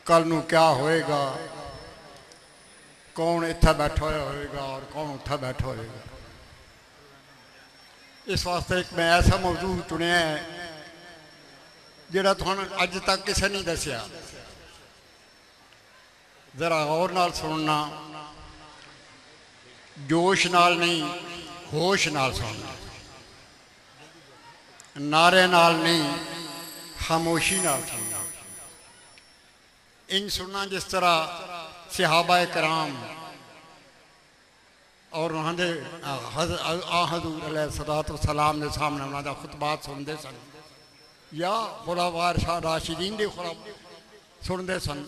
कल नू क्या होएगा, कौन इत्थे बैठा होएगा और कौन उत्थे बैठा होएगा। इस वास्ते एक मैं ऐसा मौजू चुनिया है जिहड़ा तुहानूं अज तक किसी नहीं दसिया। जरा गौर नाल सुनना, जोश नाल नहीं, होश नाल सुनना, नारे नाल नहीं, खामोशी नाल सुनना। इन सुनना जिस तरह सहाबा कराम और उन्होंने हजूर अलैहिस्सलातु वस्सलाम के सामने उन्होंने खुतबात सुनते सन या खुलाफा राशिदीन के सुनते सन।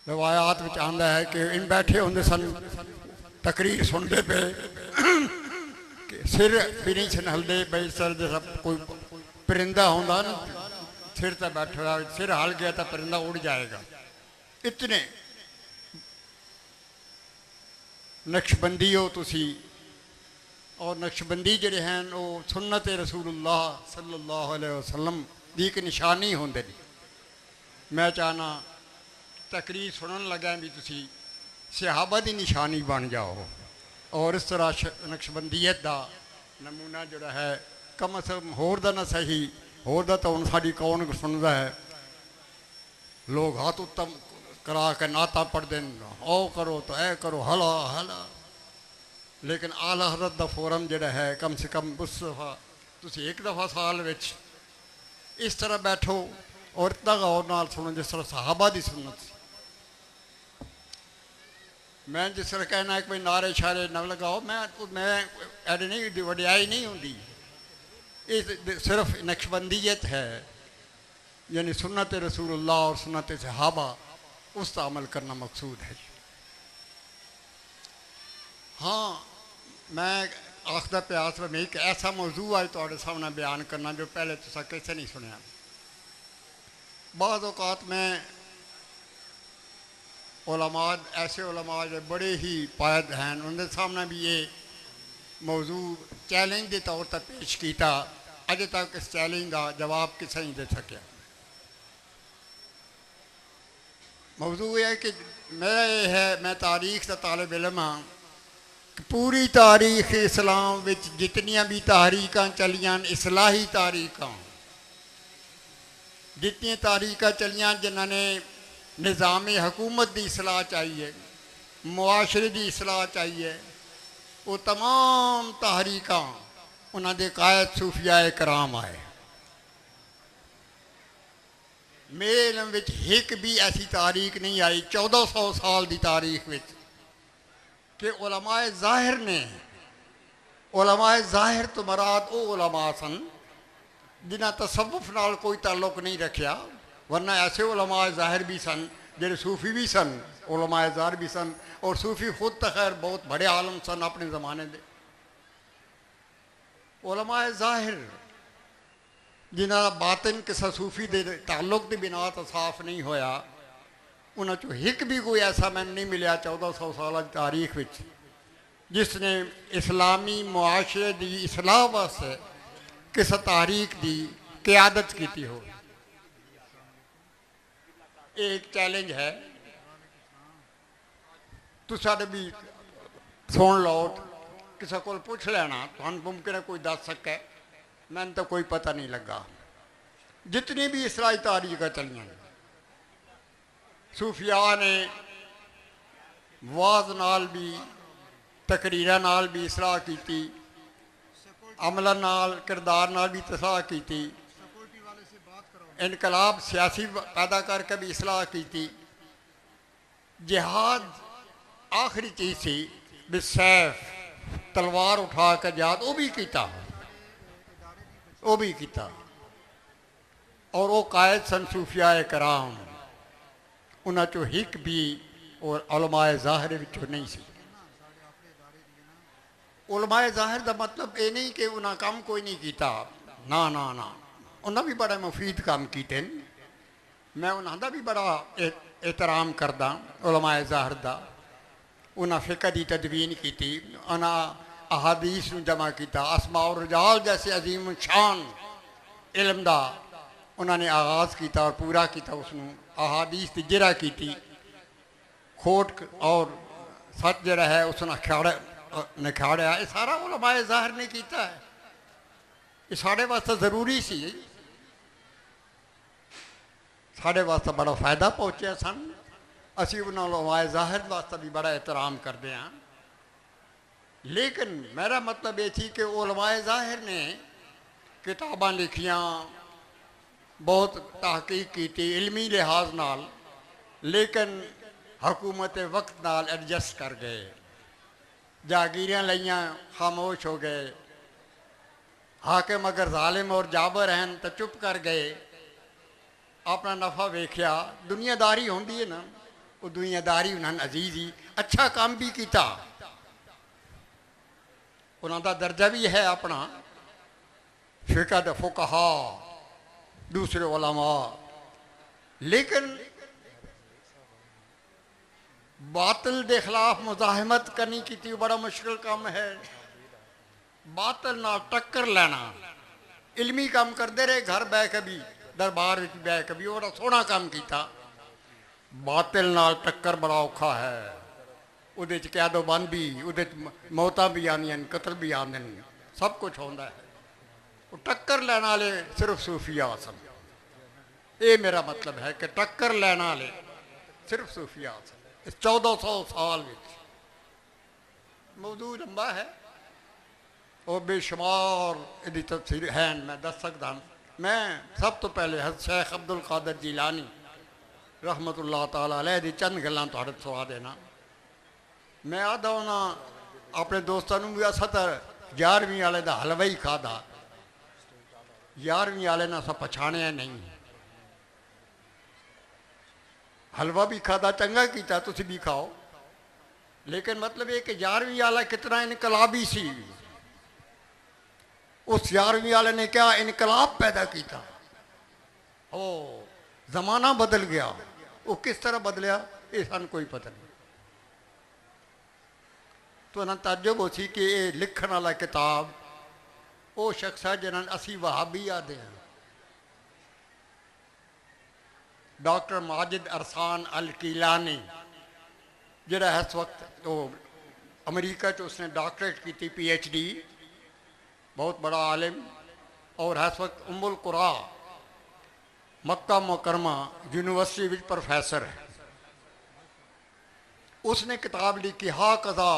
रवायात में आता है कि इन बैठे होंगे सन, तकरीर सुनते पे सिर भी नहीं संभलते बई सर जैसा कोई परिंदा होंदा ना, सिर पर बैठा हुआ, सिर हल गया तो परिंदा उड़ जाएगा। इतने नक्शबंदी हो तुसी, और नक्शबंदी जड़े हैं वो सुन्नत रसूलुल्लाह सल्लल्लाहु अलैहि वसल्लम की एक निशानी होंदे ने। मैं चाहना तकरीर सुनन लगा भी तुसी सहाबा की निशानी बन जाओ और इस तरह नक्शबंदीयत का नमूना जोड़ा है कम अज कम होर दा ना सही, होर दा तो हुण साडी कौन सुनता है। लोग हाथ उत्तम करा के नाता पढ़ते हैं, ओ करो तो ऐ करो, हला हला। लेकिन आला हज़रत दा फोरम जोड़ा है कम से कम उस दफ़ा तुसी एक दफ़ा साल विच इस तरह बैठो और इतना गौर नाल सुनो जिस तरह सहाबा की सुन्नत सी। मैं जिस तरह कहना है कि भाई नारे शारे न लगाओ, मैं ऐडी नहीं वडियाई नहीं होंगी, ये सिर्फ नक्शबंदीयत है, यानी सुन्नत रसूलुल्लाह और सुन्नत सहाबा उसका अमल करना मकसूद है। हाँ, मैं आखदा प्यास में एक ऐसा मौजू आज तुहाडे सामने बयान करना जो पहले तुसा किसे नहीं सुनिया। बाज़ औक़ात में उलमा, ऐसे उलमा जो बड़े ही पायद हैं, उनके सामने भी ये मौजू चैलेंज के तौर पर पेश किया। अजे तक इस चैलेंज का जवाब किसी नहीं दे सकिया। मौजू ये है कि मेरा ये है, मैं तारीख का तालिब इल्म हाँ, कि पूरी तारीख इस्लाम विच जितनियां भी तहरीकां चलियां, इस्लाही तारीकां, जितनी तारीकां चलियां जिन्होंने निज़ामी हुकूमत की इसलाह चाहिए, मुआशरे की इसलाह चाहिए, वो तमाम तहरीकां उन्होंने कायद सूफिया कराम आए। मेरे इल्म विच एक भी ऐसी तारीख नहीं आई 1400 साल की तारीख विच कि उलमाए ज़ाहिर ने, उलमाए ज़ाहिर तो मराद वो उलमा सन जिन्हें तसव्वुफ नाल कोई ताल्लुक नहीं रखा, वरना ऐसे उलमाए ज़ाहिर भी सन जेडे सूफी भी सन, उलमाए ज़ाहिर भी सन, और सूफी खुद तो खैर बहुत बड़े आलम सन अपने ज़माने दे। उलमाए ज़ाहिर जिन्होंने बातिन किसी सूफी के ताल्लुक की बिना तो साफ नहीं होया, उन्होंने चो एक भी कोई ऐसा मैंने नहीं मिला 1400 साल की तारीख विच जिसने इस्लामी मुआशरे की इसलाह वास्ते किसी तारीख की क़यादत की हो। एक चैलेंज है, तुसा भी सुन लो, किसी को पूछ लेना, तो मुमकिन है कोई दस सके, मैंने तो कोई पता नहीं लगा। जितनी भी इसराई तारीख चलियां, सूफिया ने वाज नाल भी, तकरीर नाल भी इसलाह की, अमल नाल, किरदार नाल भी तसलाह की, इनकलाब सियासी पैदा करके भी इसलाह की। जिहाद आखिरी चीज़ सी, सैफ तलवार उठा के जिहाद, वो भी किया, वो भी किया। और वो कायद सन सूफिया कराम, उन्होंने चो एक भी और उलमाए ज़ाहिर विचों नहीं सी। उलमाए ज़ाहिर का मतलब ये नहीं कि उन्हें काम कोई नहीं किया, ना ना ना, उन्हें भी बड़ा मुफीद काम किए। मैं उन्होंने भी बड़ा एहतराम करदा उलमाए ज़ाहिर का। उन्हें फ़िक़ह की तदवीन की, उन्हें अहादीस जमा किया, अस्मा और रजाल जैसे अजीम शान इल्म का उन्होंने आगाज़ किया और पूरा किया, उसनों अहादीस की जिरा की, खोट और सच जरा है उसने निखाड़िया। ये सारा उलमाए ज़ाहिर ने किया है। ये साढ़े वास्ते ज़रूरी सी, साढ़े वास्ते बड़ा फ़ायदा पहुँचा सन। असी उन्होंने उलमाए ज़ाहिर वास्ते भी बड़ा एहतराम करते हैं। लेकिन मेरा मतलब ये थी कि उलमाए ज़ाहिर ने किताबां लिखियां, बहुत तहकीक की इल्मी लिहाज नाल, लेकिन हुकूमत वक्त नाल एडजस्ट कर गए। जागीरियां लईयां, खामोश हो गए। हाकिम अगर जालिम और जाबर हैं तो चुप कर गए, अपना नफा वेख्या। दुनियादारी होंदी है ना, वो दुनियादारी उन्होंने अजीज ही अच्छा काम भी किया, उन्होंने दर्जा भी है अपना फ़िक़ह दे फ़ुक़हा, दूसरे उलमा। लेकिन बातिल के खिलाफ मुजाहिमत करनी की बड़ा मुश्किल काम है। बातिल ना टक्कर लेना, इल्मी काम करते रहे, घर बह के भी, दरबार में बह के भी बड़ा सोहना काम किया। बातिल नाल टक्कर बड़ा औखा है। उहदे च कैदोबंद भी, उहदे च मौतां भी आंदियां, कतल भी आंदे, सब कुछ होंदा है। वो टक्कर लैण वाले सिर्फ सूफिया सन। ये मेरा मतलब है कि टक्कर लैण वाले सिर्फ सूफिया सन। इस 1400 साल में मौजूद लंबा है और बेशुमार यदि तफसीर है, मैं दस सकता। मैं सब तो पहले हज़रत शेख अब्दुल कादिर जिलानी रहमतुल्लाह ताला अलैह दी चंद गल्लां तुहाडे सुना देना। मैं आदा उन्होंने अपने दोस्तों भी असा तो 11वीं वाले का हलवा ही खादा, 11वीं वाले ने असा पछाणिया नहीं। हलवा भी खादा, चंगा किया, तुसी भी खाओ। लेकिन मतलब ये कि 11वीं वाला कितना इनकलाबी सी। उस 11वीं वाले ने क्या इनकलाब पैदा किया। ओ जमाना बदल गया। वो किस तरह बदलिया ये सन कोई पता नहीं। तो ना ताज्जुब हो सी कि ये लिखण वाला किताब वो शख्स है जिन्हें असी वहाबी आते हैं। डॉक्टर माजिद अरसान अल कीलानी, जरा इस वक्त तो अमरीका च उसने डॉक्टरेट की, PhD, बहुत बड़ा आलिम, और इस वक्त उम्मुल कुरा मक्का मुकरमा यूनिवर्सिटी में प्रोफेसर है। उसने किताब लिखी हा कज़ा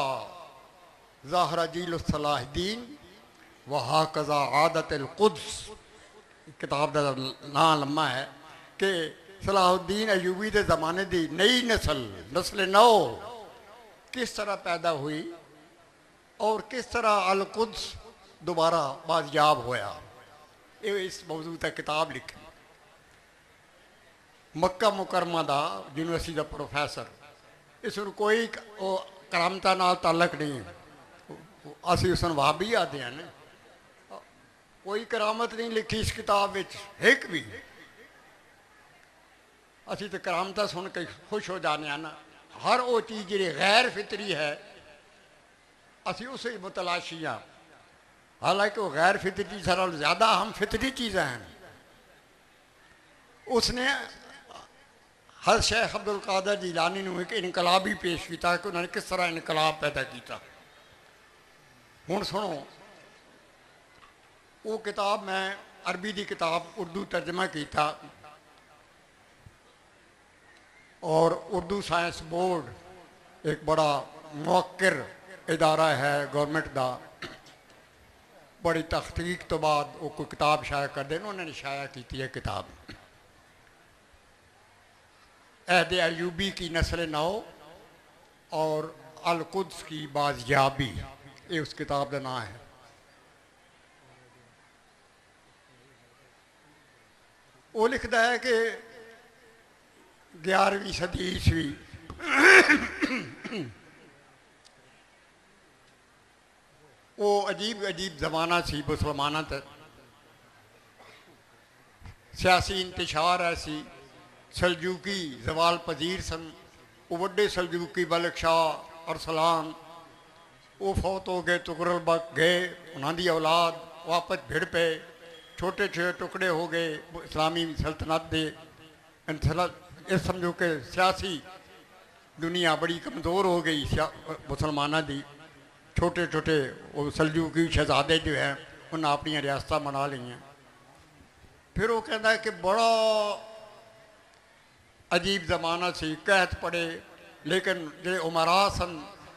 ज़ाहरा जील सलाहुद्दीन व हा कज़ा आदत अल कुद्स। किताब का नाम लम्मा है कि सलाहुद्दीन अयूबी के ज़माने की नई नस्ल नौ किस तरह पैदा हुई और किस तरह अल कुद्स दोबारा बाजियाब होया। ये इस मौजू तक किताब लिखी। मक्का मुकरमा का यूनिवर्सिटी का प्रोफेसर। इसमें कोई करामता नाल ताल्लक नहीं। असी उस वहाबी आते हैं ना, कोई करामत नहीं लिखी इस किताब में एक भी। असी तो करामता सुन के खुश हो जाने ना। हर वो चीज़ जी गैर फितरी है असी उसे मुतलाशी हाँ। हालांकि वो गैर फितरी सारा ज़्यादा हम फितरी चीज़ें हैं। उसने हर शेख अब्दुल कादिर जिलानी ने एक इनकलाब ही पेश किया कि उन्होंने किस तरह इनकलाब पैदा किया। हुण सुनो, वो किताब मैं अरबी की किताब उर्दू तर्जमा किया और उर्दू साइंस बोर्ड एक बड़ा मुवक्किर इदारा है गवर्नमेंट का, बड़ी तहकीक तो बाद वो कोई किताब शाया कर दें, उन्होंने शाया की है किताब अहद अयूबी की नस्ल नौ और अल कुद्स की बाजियाबी। ये उस किताब का नाम है। वो लिखता है कि 11वीं सदी ईस्वी वो अजीब अजीब जमाना सी मुसलमाना तक। सियासी इंतशार ऐसी, सलजूकी जवाल पजीर सन। वो वड्डे सलजूकी मलिक शाह अरसलान वो फौत हो गए, तुगरल बक गए, उन्होंने औलाद वापस भिड़ पे, छोटे छोटे टुकड़े हो गए इस्लामी सल्तनत के। इस समझो कि सियासी दुनिया बड़ी कमज़ोर हो गई मुसलमानों की। छोटे छोटे वो सलजूकी शहजादे जो हैं उन्हें अपन रियासत बना लिया। फिर वो कहता कि बड़ा अजीब जमाना सी, कहत पड़े, लेकिन जो उमरा सन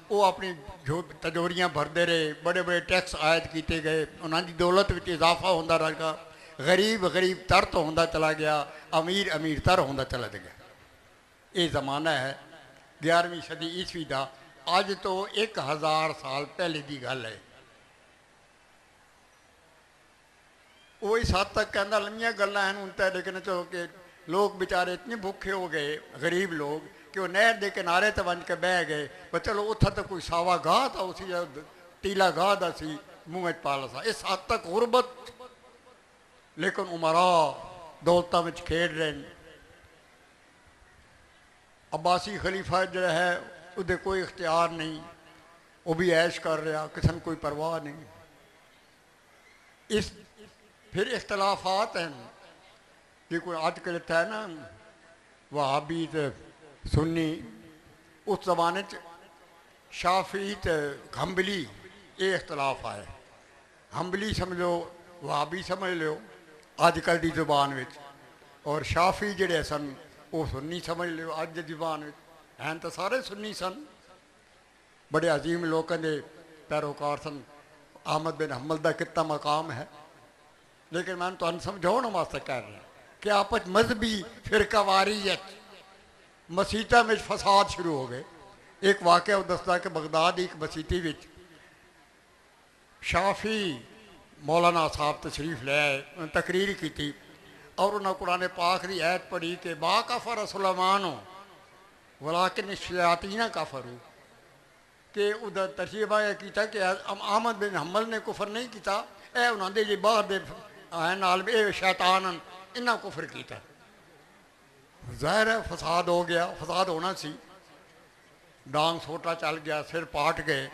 वो अपनी तजोरियां भरते रहे, बड़े बड़े टैक्स आयद किए गए, उन्होंने दौलत में इजाफा होता रहा, गरीब गरीब तर तो होता चला गया, अमीर अमीर तर होता चला गया। ये ज़माना है 11वीं सदी ईस्वी का। अज तो 1000 साल पहले की गल है। वो इस हद तक कहता लंबिया गल्लां हैं हूँ तो, लेकिन चलो कि लोग बेचारे इतने भुखे हो गए, गरीब लोग, कि वो नहर के किनारे तो बन के बह गए। पर चलो उत्थे तो कोई सावा गाह था उसी तीला गाह का सी मूँह पाला सा। इस हद तक गुरबत, लेकिन उमरा दौलतों में खेड रहे हैं। अब्बासी खलीफा जो है उसे कोई इख्तियार नहीं, वो भी ऐश कर रहा, किसी ने कोई परवाह नहीं। इस फिर इख्तलाफात हैं कि कोई अजकल है ना वहाबी तो सुन्नी, उस जमाने शाफी तो हम्बली, ये इख्तलाफ आए। हम्बली समझो वहाबी समझ लो अजकल की जुबान में, और शाफी जड़े सन वो सुन्नी समझ लो अज की जुबान में। हैं तो सारे सुन्नी सन, बड़े अजीम लोगों के पैरोकार सन। अहमद बिन हम्बल का कितना मकाम है, लेकिन मैं तुम समझाने वास्ते कह रहा कि आपस मजहबी फिरकावारीयत मसीता में फसाद शुरू हो गए। एक वाक़या दसदा कि बगदाद एक मसीती में शाफी मौलाना साहब तशरीफ ले आए, उन्हें तकरीर की थी और उन्हें कुरान पाक की आयत पढ़ी कि बा कफर सुलेमान हो वलाकिन शयातीन कफरू, कि उधर तर्जीबा यह किया कि अहमद बिन हम्बल ने कुफर नहीं किया, ए उन्होंने जी बाहर दे नाल शैतान इन्हें कुफर किया। ज़ाहिर है फसाद हो गया, फसाद होना सी। डांग सोटा चल गया, सिर पाट गए,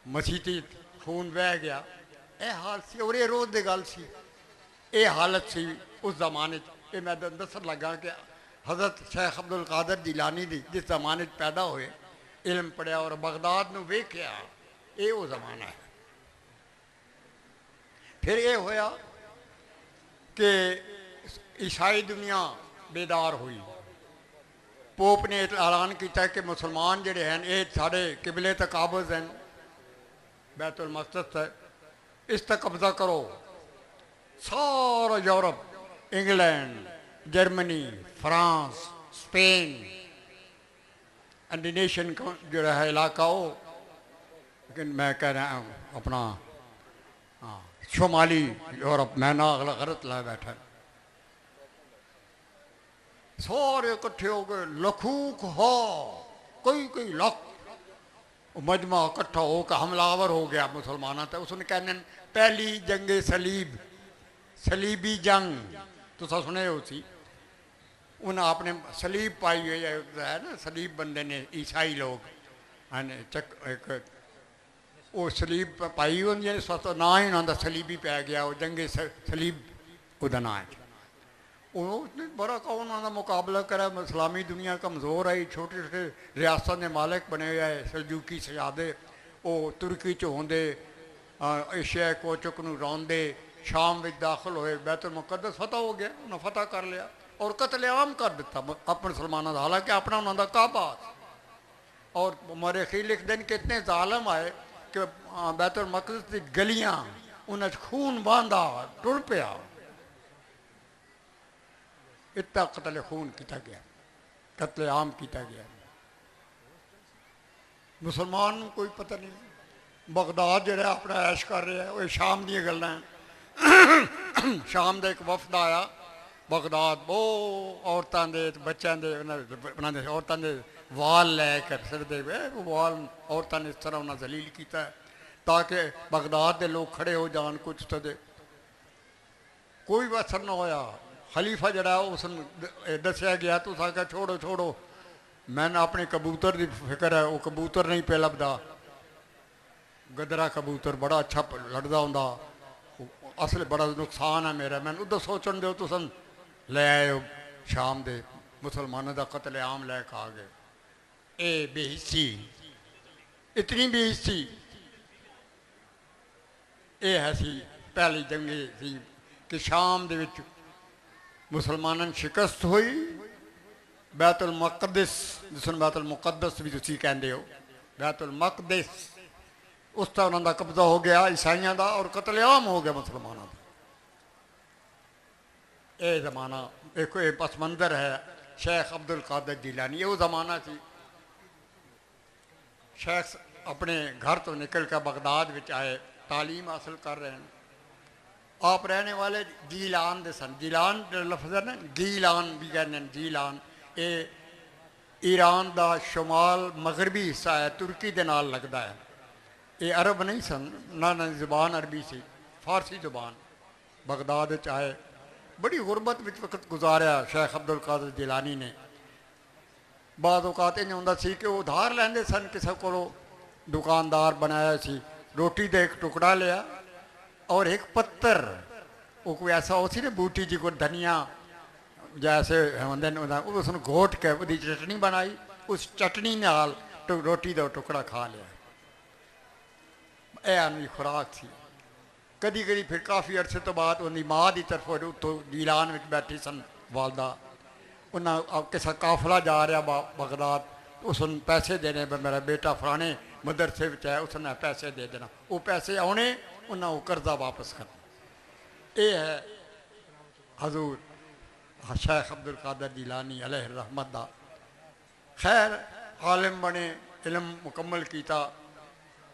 मसीती खून बह गया। यह हाल सी और ये रोज़ की गल सी, ये हालत सी उस जमाने। ये मैं दसन लगा कि हज़रत शेख अब्दुल कादर जिलानी दी जिस जमाने पैदा हुए, इल्म पढ़िया और बगदाद में वेख्या, ये वो जमाना है। फिर ये होया कि ईसाई दुनिया बेदार हुई। पोप ने ऐलान किया कि मुसलमान जड़े हैं ये साढ़े किबले तक काबज़ हैं, बैतुल मक़दस है, इस तक कब्जा करो। सारा Europe, England, Germany, France, Spain, Indonesian जो है इलाका हो, लेकिन मैं कह रहा हूँ अपना शुमाली यूरोप, मैं ना अगला गलत ला बैठा। सारे इकट्ठे हो गए, लखूक हो कोई कोई लख मजमा इकट्ठा होकर हमलावर हो गया मुसलमाना। तो उसने कहने पहली जंगे सलीब, सलीबी जंग तो सुने हो सी। उन्हें आपने सलीब पाई हुई है ना, सलीब बंदे ने ईसाई लोग हैं चक एक वो सलीब पाई होंगी ना ही उन्होंने सलीबी पै गया, वो जंगे सलीब उदा ना है। उसने बड़ा कौन उन्होंने मुकाबला करा। इस्लामी दुनिया कमज़ोर आई, छोटे छोटे रियासत के मालिक बने हुए है, सलजूकी शहजादे वो तुर्की च होंदे, एशिया कोचक नूं रौंदे, शाम में दाखिल होए, बैतुल मुक़द्दस फतह हो गया, उन्हें फतह कर लिया और कतलेआम कर दिता अपने मुसलमानों का। हालांकि अपना उन्होंने काबा और मौरखी लिख दें कि इतने जालम आए कि बैतुल मक़दस की गलियां उन्हें खून बांधा टुर पिया, इतना कतल खून किया गया, कतलेआम किया गया। मुसलमान कोई पता नहीं। बगदाद जो अपना ऐश कर रहा है, वो शाम दी गल्लां हैं। शाम का एक वफद आया बगदाद, वो औरतों के बच्चों के उन्होंने औरतों के वाल लैकर सिर दे वाल औरतों ने इस तरह उन्हें जलील किया ताकि बगदाद के लोग खड़े हो जान कुछ तो दे। कोई भी असर ना होया। खलीफा जड़ा उस दसिया गया तो आखा छोड़ो छोड़ो, मैंने अपने कबूतर की फिक्र है, वो कबूतर नहीं पे लभदा। गदरा कबूतर बड़ा अच्छा लड़दा होंदा, असल बड़ा नुकसान है मेरा, मैं उधर सोचन दो तुम ले आए शाम दे मुसलमानों का कतलेआम लैके आ गए। ये बेहिस्सी, इतनी बेहिस्सी। ये है सी पहली जंग सी कि शाम दे विच मुसलमानों शिकस्त हुई। बैतुल मुक़द्दस जिसनूं बैतुल मुक़द्दस भी तुसीं कहंदे हो, बैतुल मुक़द्दस उस तरह उन्होंने कब्जा हो गया ईसाइयों का और कतलेआम हो गया मुसलमानों का। ये जमाना देखो, ये पस मंजर है शेख अब्दुल कादिर जिलानी। ये वो जमाना सी शेख अपने घर तो निकल कर बगदाद विच आए, तालीम हासिल कर रहे हैं। आप रहने वाले जीलान दे सन। जीलान लफ्ज़ है ना, गीलान भी कहते हैं। जीलान ये ईरान का शुमाल मगरबी हिस्सा है, तुर्की के नाल लगता है। ये अरब नहीं सन, ना ना ज़ुबान अरबी सी, फारसी ज़ुबान। बगदाद आए, बड़ी गुरबत में वक्त गुजारिया शेख अब्दुल कादिर जिलानी ने। बाद औकात इंज होंदा सी कि उधार लेंदे सन किसी को, दुकानदार बनाया सी। रोटी का एक टुकड़ा लिया और एक पत्थर, वो कोई ऐसा हो सी ना बूटी जी को धनिया जैसे होंदे उसने घोट के वो चटनी बनाई, उस चटनी नाल रोटी का टुकड़ा खा लिया। यह उनकी खुराक थी। कदी कदी फिर काफ़ी अरसे तो बाद उनकी माँ की तरफ उतों जीलान में बैठी सन वालदा, उन्हें किसा काफिला जा रहा बगदाद, उसने पैसे देने, मेरा बेटा फलाने मदरसे में है, उसने पैसे दे देना। वो पैसे आने, उन्हें वो कर्जा वापस करना। ये है हजूर शेख अब्दुल कादिर जिलानी अलैहि रहमत दा। खैर आलिम बने, इलम मुकम्मल किया।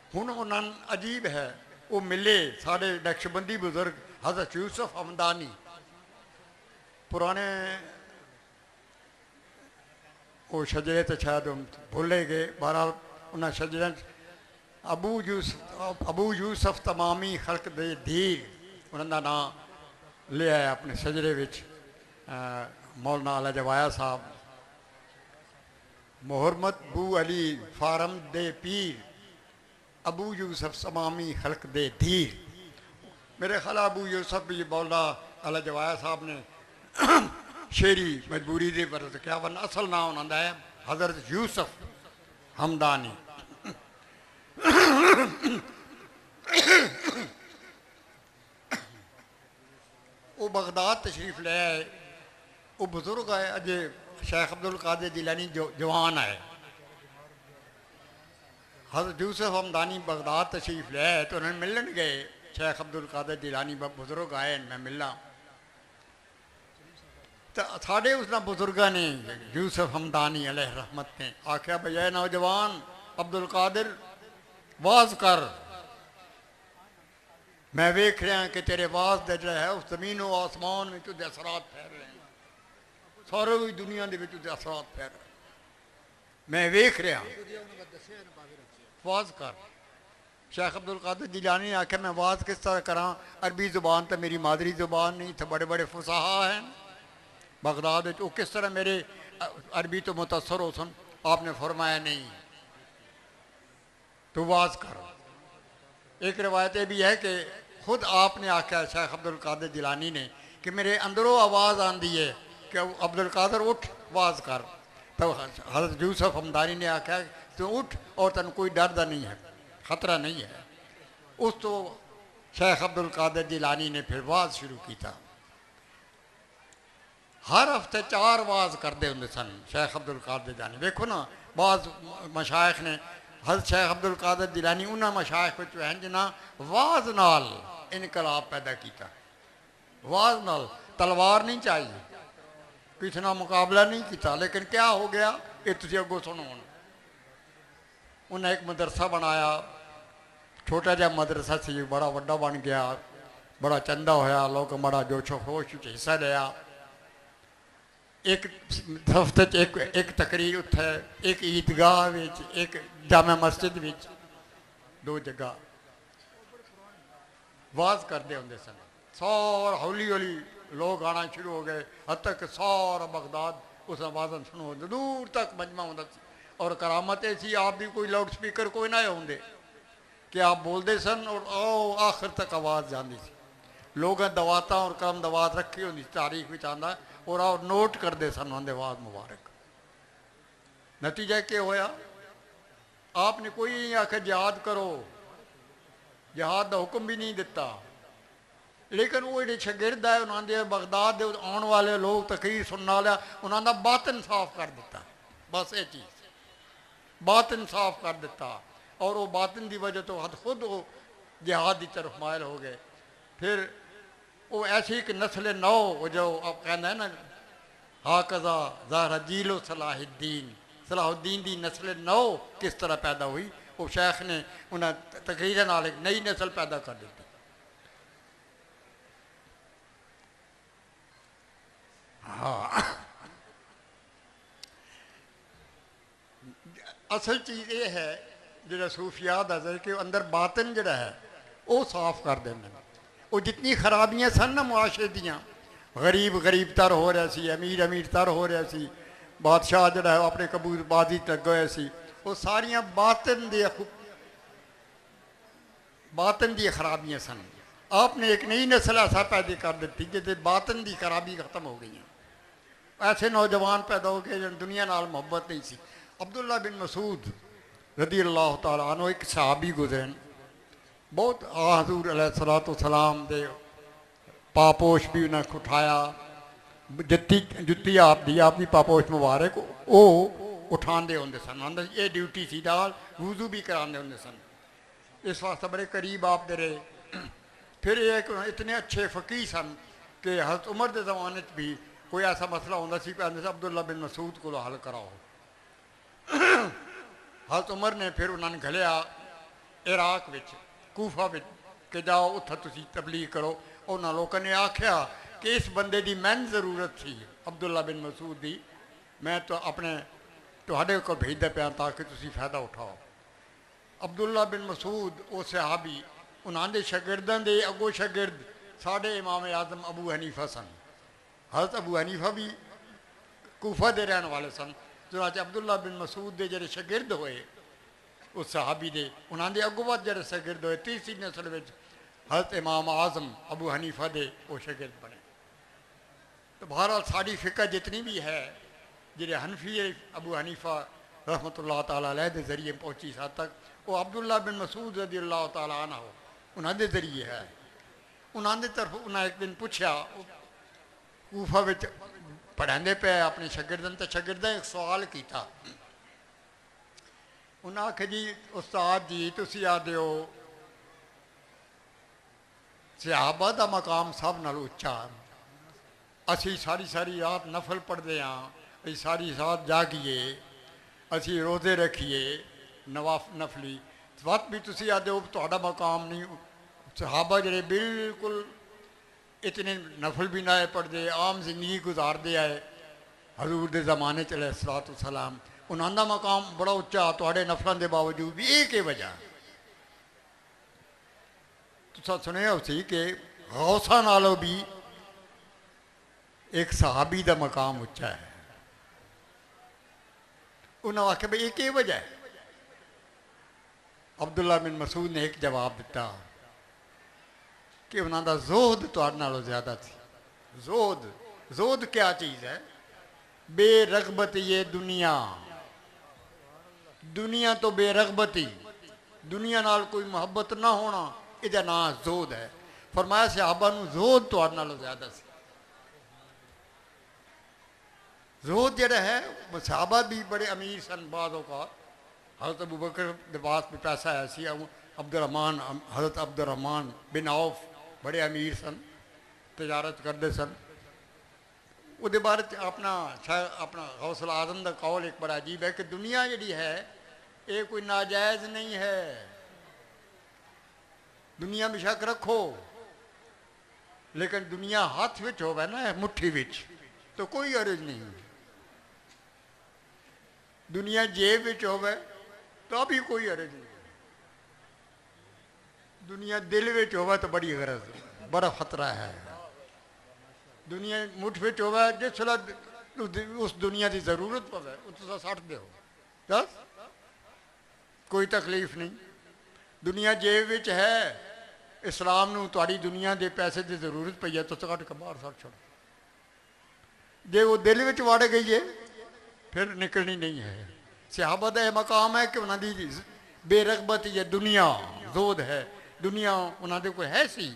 हुण उन्होंने अजीब है, वो मिले साढ़े नक्शबंदी बुजुर्ग हज़रत यूसुफ हमदानी, पुराने वो शजरे तो शायद भूले गए। बहरहाल उन्हें शजर अबू यूसुफ तमामी खल्क दे धीर उन्होंने नाम लिया है अपने शजरे विच। मौलाना अला जवाया साहब, मोहम्मद बू अली फारम दे पीर, अबू यूसुफ तमामी खल्क दे धीर। मेरे ख्याल अबू यूसुफ भी मौलाना अला जवाया साहब ने शेरी मजबूरी दे पर क्या, वरना असल नाम उन्होंने है हज़रत यूसुफ हमदानी। वो बगदाद तशरीफ ले आए। वो बुजुर्ग आए, अजय शेख अब्दुल कादिर जिलानी जवान आए। हज़रत यूसुफ हमदानी बगदाद तशरीफ ले आए तो उन्होंने मिलन गए। शेख अब्दुल कादिर जिलानी बुजुर्ग आए, मैं मिलना। तो साढ़े उस बुजुर्गों ने यूसुफ हमदानी अलैहि रहमत ने आख्या, भैया नौजवान अब्दुल कादिर वाज कर, मैं वेख रहा कि तेरे वाज दे जो है उस जमीन व आसमान में तुझे असरात फैल रहे हैं, सारी दुनिया के असरात फैल रहे, मैं वेख रहा। वाज कर। शेख अब्दुल कादिर जिलानी ने आख्या, मैं वाज किस तरह करा, अरबी ज़ुबान तो मेरी मादरी ज़ुबान नहीं, तो बड़े बड़े फुसाहा हैं बगदाद, वो किस तरह मेरे अरबी तो मुतासर हो सन। आपने फरमाया नहीं, तो वाज कर। एक रवायत ये भी है कि खुद आपने आख्या शेख अब्दुल कादिर जिलानी ने कि मेरे अंदरों आवाज़ आती है कि अब्दुल कादिर उठ वाज कर। तो हज़रत यूसुफ हमदानी ने आख्या तो उठ और तेन कोई डर नहीं है, खतरा नहीं है। उस तो शेख अब्दुल कादिर जिलानी ने फिर वाज शुरू किया। हर हफ्ते 4 वाज करते होंगे सन शेख अब्दुल कादिर जिलानी। देखो ना, बाज़ मशाइख ने हज़रत शेख अब्दुल कादिर जिलानी उन्होंने मशाइख हैं जिन्हें वाज नाल इनकलाब पैदा किया। वाज नाल तलवार नहीं चाहिए, किसी ना मुकाबला नहीं किया, लेकिन क्या हो गया ये तुम अगों सुनो। उन्हें एक मदरसा बनाया, छोटा जहा मदरसा से बड़ा वड्डा बन गया, बड़ा चंदा होया, लोग बड़ा जोशो खरोश हिस्सा लिया। एक हफ्ते एक तकरीर उत्थे, एक ईदगाह विच, एक जामा मस्जिद विच, 2 जगह वाज करते होंगे सन। सारा हौली हौली लोग आना शुरू हो गए, हद तक सारा बगदाद उस आवाज़न सुनो, दूर तक मजमा होंदा सी। और करामत ऐसी आप भी कोई लाउड स्पीकर कोई ना होंगे कि आप बोलते सन और आओ आखिर तक आवाज़ जाती सी। लोग दवात और कम दवात रखी होंगी तारीख में आंदा और आप नोट करते सन उन्होंने वाद मुबारक। नतीजा क्या होया, आपने कोई नहीं आख्या जिहाद करो, जिहाद का हुक्म भी नहीं दिता, लेकिन वो जो शागिर्द है उन्होंने बगदाद के आने वाले लोग तकरीर सुनने वाले उन्होंने बातन साफ कर दिता। बस ये चीज़ बातन साफ कर दिता और वो बातन की वजह तो खुद वो जिहाद की तरफ मायल हो गए। फिर वो ऐसी एक नस्ल नौ जो आप कहना है ना हा कज़ा ज़ाहरा जीलो सलाहुद्दीन, सलाहुद्दीन की नस्ल नौ किस तरह पैदा हुई, वो शेख ने उन्हें तकरीर नाल एक नई नस्ल पैदा कर दी। हाँ, असल चीज़ ये है जो सूफिया दस कि अंदर बातन जड़ा है वो साफ कर देंगे। वो जितनी खराबियां सन ना मुआशरे दियाँ, गरीब गरीब तर हो रहा सी, अमीर अमीर तर हो रहा सी, बादशाह जड़ा है अपने कबूतरबाजी लगे हुए सी, वो सारिया बातन दी खराबियां सन। आपने एक नई नस्ल ऐसा पैदा कर दी जिसे बातन की खराबी खत्म हो गई। ऐसे नौजवान पैदा हो गए जिन दुनिया नाल मोहब्बत नहीं सी। अब्दुल्ला बिन मसूद रदी अल्लाह तआला अन्हु एक सहाबी गुजरन, बहुत हजूर अलैहिस्सलातु वस्सलाम दे पापोश भी उन्हें उठाया, जुत्ती आप दी आपकी पापोश मुबारक वो उठाते होंगे सन, आंदे ये ड्यूटी सी डाल वुजू भी कराते होंगे सन, इस वास्ते बड़े करीब आप दे रहे। फिर एक इतने अच्छे फ़कीह सन कि हज़रत उमर के ज़माने भी कोई ऐसा मसला होंदा सी कहते अब्दुल्ला बिन मसूद को हल कराओ। हज़रत उमर ने फिर उन्होंने घलिया इराक विच कूफा विच कि जाओ उत्थे तुसीं तबलीग करो। उन्होंने लोगों ने आख्या कि इस बंदे की मैन जरूरत थी अब्दुल्ला बिन मसूद की, मैं तो अपने तुहाडे को भेजदा पिया ताकि तुसीं फ़ायदा उठाओ। अब्दुल्ला बिन मसूद वो सहाबी उन्होंने शागिर्दां दे अगो शागिर्द साढ़े इमाम आज़म अबू हनीफा सन। हज़रत अबू हनीफा भी कूफा दे रहने वाले सन। चुनाचे अब्दुल्ला बिन मसूद के जोड़े शागिर्द होए उस सहाबी दे उन्होंने अगोवत जोड़े शागिर्द होए तीसरी नस्ल में हज़रत इमाम आज़म अबू हनीफा दे वो शागिर्द बने। तो बहरहाल साड़ी फ़िक़ह जितनी भी है जिन्हें हनफी अबू हनीफा रहमतुल्लाह ताला अलैह के जरिए पहुँची इस हद तक, वो अब्दुल्ला बिन मसूद रज़ी अल्लाह ताला अन्हु उन्होंने जरिए है। उन्होंने तरफ उन्हें एक दिन पूछा कूफा विच पढ़ाते पे अपने शागिर्दन, तो शागिर्दा एक सवाल किया। उन्हें आखे जी उस्ताद जी तुसी आदे हो सहाबा का मकाम सब नाल उच्चा, असी सारी सारी रात नफल पढ़ते हाँ, असी सारी रात जागिए, असी रोज़े रखिए नफली, वक्त भी तुसी आदे हो तुहाडा मकाम नहीं। सहाबा जड़े बिल्कुल इतने नफल भी ना पढ़ते आम जिंदगी गुजारते आए हजूर के ज़माने अलैहिस्सलातु वस्सलाम, उन्होंने मकाम बड़ा उच्चा तुहाडे नफलों के बावजूद भी एक वजह तुसा सुनिया उसी कि गौसा नालों भी एक सहाबी का मकाम उच्चा है। उन्होंने आख्या भाई एक वजह है। अब्दुल्ला बिन मसूद ने एक जवाब दिता कि उन्होंने जोहद तुहाडे नालों ज्यादा थी। जोहद, जोहद क्या चीज़ है? बेरगबत ये दुनिया, दुनिया तो बेरगबती, दुनिया नाल कोई मोहब्बत ना होना, इहदा नाम जोहद है। फरमाया सहाबा नूं जोहद तुहाडे नालों ज्यादा सी। जोहद जिहड़ा है सहाबा भी बड़े अमीर सन। बाज़ों का हज़रत अबू बकर के पास भी पैसा आया सी, अब्दुर्रहमान हज़रत अब्दुर्रहमान बिन औफ बड़े अमीर सन, तजारत करते सन। उसके बारे अपना अपना हौसला आज़म का कौल एक बड़ा अजीब है कि दुनिया जी है ये कोई नाजायज़ नहीं है, दुनिया में शक रखो, लेकिन दुनिया हाथ विच होवे ना मुट्ठी विच तो कोई अर्ज नहीं। दुनिया जेब विच होवे तो भी कोई अर्ज नहीं। दुनिया दिल विच होवे तो बड़ी गरज बड़ा खतरा है। दुनिया मुठ विच होवे जिस उस दुनिया की जरूरत पवे उस सट दो बस कोई तकलीफ नहीं। दुनिया जेब विच है इस्लाम नूं तुहाडी दुनिया के पैसे की जरूरत पई है तो कट के बाहर सट छोड़ो। जे वो दिल में वड़ गई है फिर निकलनी नहीं है। सहाबा का यह मकाम है कि उन्होंने बेरगबत या दुनिया जोद है, दुनिया उन्होंने कोई है सी,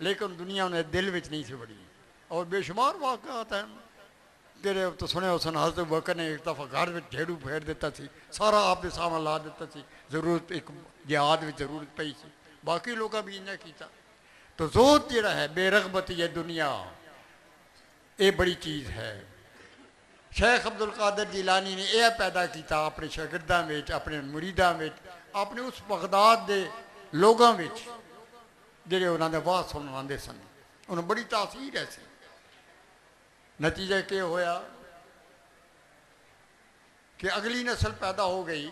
लेकिन दुनिया उन्हें दिल में नहीं सी बड़ी। और बेशुमार वाक़ात हैं तेरे तो सुने उसन हज़रत बकर ने एक दफ़ा घर में झेड़ू फेर दिता सी, सारा आपके सामने ला दिता सी, जरूरत एक जिहाद में जरूरत पई सी, बाकी लोगों भी इन्हें किया। तो जोत जिहड़ा है बेरगबत या दुनिया, ये बड़ी चीज़ है। शेख अब्दुल कादिर जिलानी ने यह पैदा किया अपने शागिर्दां में, अपने मुरीदां में, अपने उस बगदाद के लोगों में जिहड़े उन्होंने वाह सुनन आंदे सन। उन्हें बड़ी तासीर है सी। नतीजा क्या होया कि अगली नस्ल पैदा हो गई।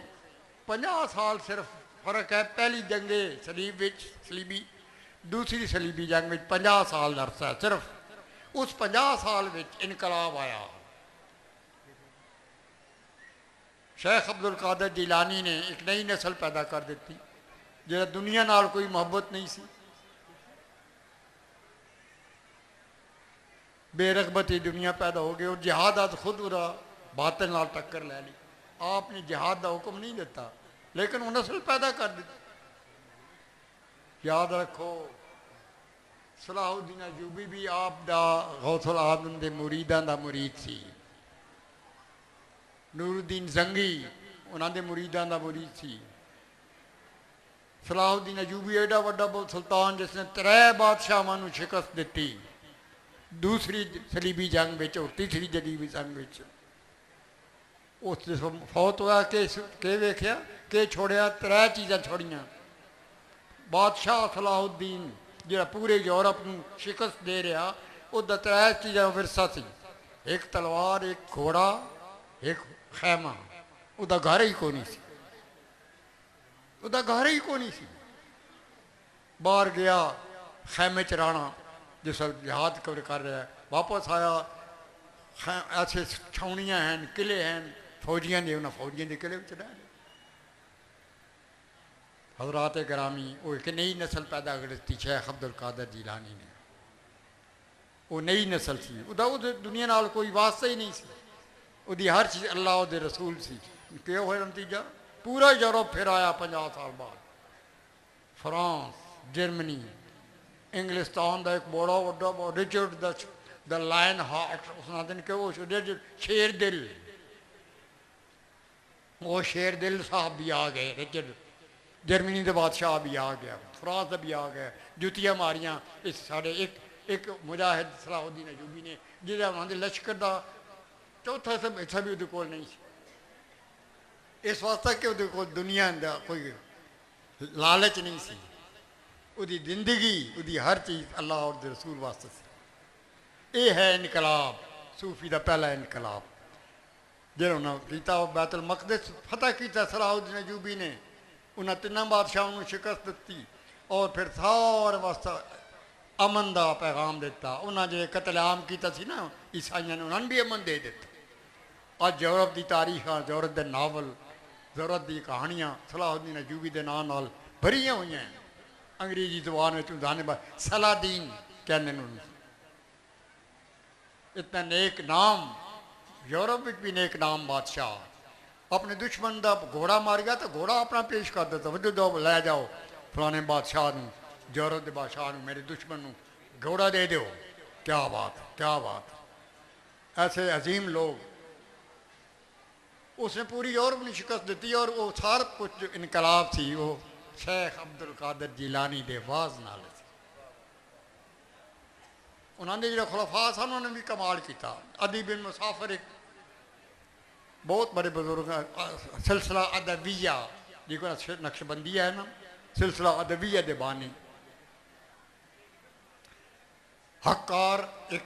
50 साल सिर्फ फर्क है। पहली जंगे सलीबी दूसरी सलीबी जंग में 50 साल का अरसा है सिर्फ। उस 50 साल में इनकलाब आया। शेख अब्दुल कादिर जिलानी ने एक नई नस्ल पैदा कर दी जो दुनिया नाल कोई मोहब्बत नहीं सी। बेरगबती दुनिया पैदा हो गई और जिहाद आज खुद उरा बातिल नाल टक्कर लै ली। आपने जिहाद का हुक्म नहीं दिता लेकिन वो नस्ल पैदा कर दी। याद रखो सलाहुद्दीन अयूबी भी आप दा गौसुल आजम के मुरीदां दा मुरीद सी। नूरुद्दीन जंगी उन्होंने मुरीदां दा मुरीद सी। सलाहुद्दीन अयूबी एडा वड्डा सुल्तान जिसने 3 बादशाहां शिकस्त दी, दूसरी सलीबी जंग में और तीसरी सलीबी जंग में। उस फौत हुआ के वेख्या के छोड़िया, 3 चीज़ां छोड़ियां। बादशाह सलाहुद्दीन जो पूरे यूरोप में शिकस्त दे रहा, उसका 3 चीज़ां विरसा सी। एक तलवार, एक घोड़ा, एक खैमा। उसका घर ही कोनी सी, उसका घर ही कोनी सी। बाहर गया खैमे च रहना जिस जिहाद कवर कर रहा है, वापस आया ऐसे छावनियाँ हैं, किले हैं फौजियां के, उन्होंने फौजियों के किले में रह। हजरात ग्रामी वो एक नई नस्ल पैदा कर दी शेख अब्दुल कादिर जिलानी ने। वो नई नस्ल सी, उदा दुनिया नाल कोई वास्ता ही नहीं सी। उदी हर चीज़ अल्लाह उहदे रसूल सी। क्या होया नतीजा? पूरा यूरोप फिर आया 50 साल बाद। फ्रांस, जर्मनी, इंग्लिस्तान का एक बड़ा वड्डा रिचर्ड द लायन हार्ट, उसने दिन के वो शेर दिल, वो शेर दिल साहब भी आ गए। रिचर्ड जर्मनी के बादशाह भी आ गया, फ्रांस का भी आ गया। जुतियाँ मारियां इस साढ़े एक मुजाहिद सलाहुद्दीन अयूबी ने, जिहदा उन्होंने लश्कर का चौथा सब हिस्सा भी वो नहीं सी। इस वास्ते कि वो दुनिया का कोई लालच नहीं सी। उसकी जिंदगी, उसकी हर चीज़ अल्लाह और रसूल वास्ते सी। ये है इनकलाब, सूफी का पहला इनकलाब जो उन्होंने किया। बैतुल मक़दिस फतह किया सलाहुद्दीन अयूबी ने। उन्हें 3 बादशाहों को शिकस्त दी और फिर सारे वास्ते अमन का पैगाम दिता। उन्हें जो कतलेआम किया सी ना ईसाइयों ने, उन्होंने भी अमन दे दिता। अज यूरोप की तारीख, यूरोप के नावल, यूरोप की कहानियाँ सलाहुद्दीन अयूबी के नाम नाल भरिया हुई हैं। अंग्रेजी जबान में जाने बाद सलादीन कहने इतना नेक नाम, यूरोप में भी नेक नाम बादशाह। अपने दुश्मन का घोड़ा मार गया तो घोड़ा अपना पेश कर देता, वो दो लै जाओ फलाने बादशाह को, यूरोप के बादशाह को, मेरे दुश्मन को घोड़ा दे दो। क्या बात, क्या बात। ऐसे अजीम लोग। उसने पूरी यूरोप ने शिकस्त दी और वो सारा कुछ जो इनकलाब सी वो शेख अब्दुल कादिर जिलानी दे वाज नाल सी। उन्होंने जो खुलफा सन उन्होंने भी कमाल किया। अदी बिन मुसाफिर एक बहुत बड़े बुजुर्ग, सिलसिला अदबिया जो नक्शबंदी है ना, सिलसिला अदबिया दे बानी। हकार एक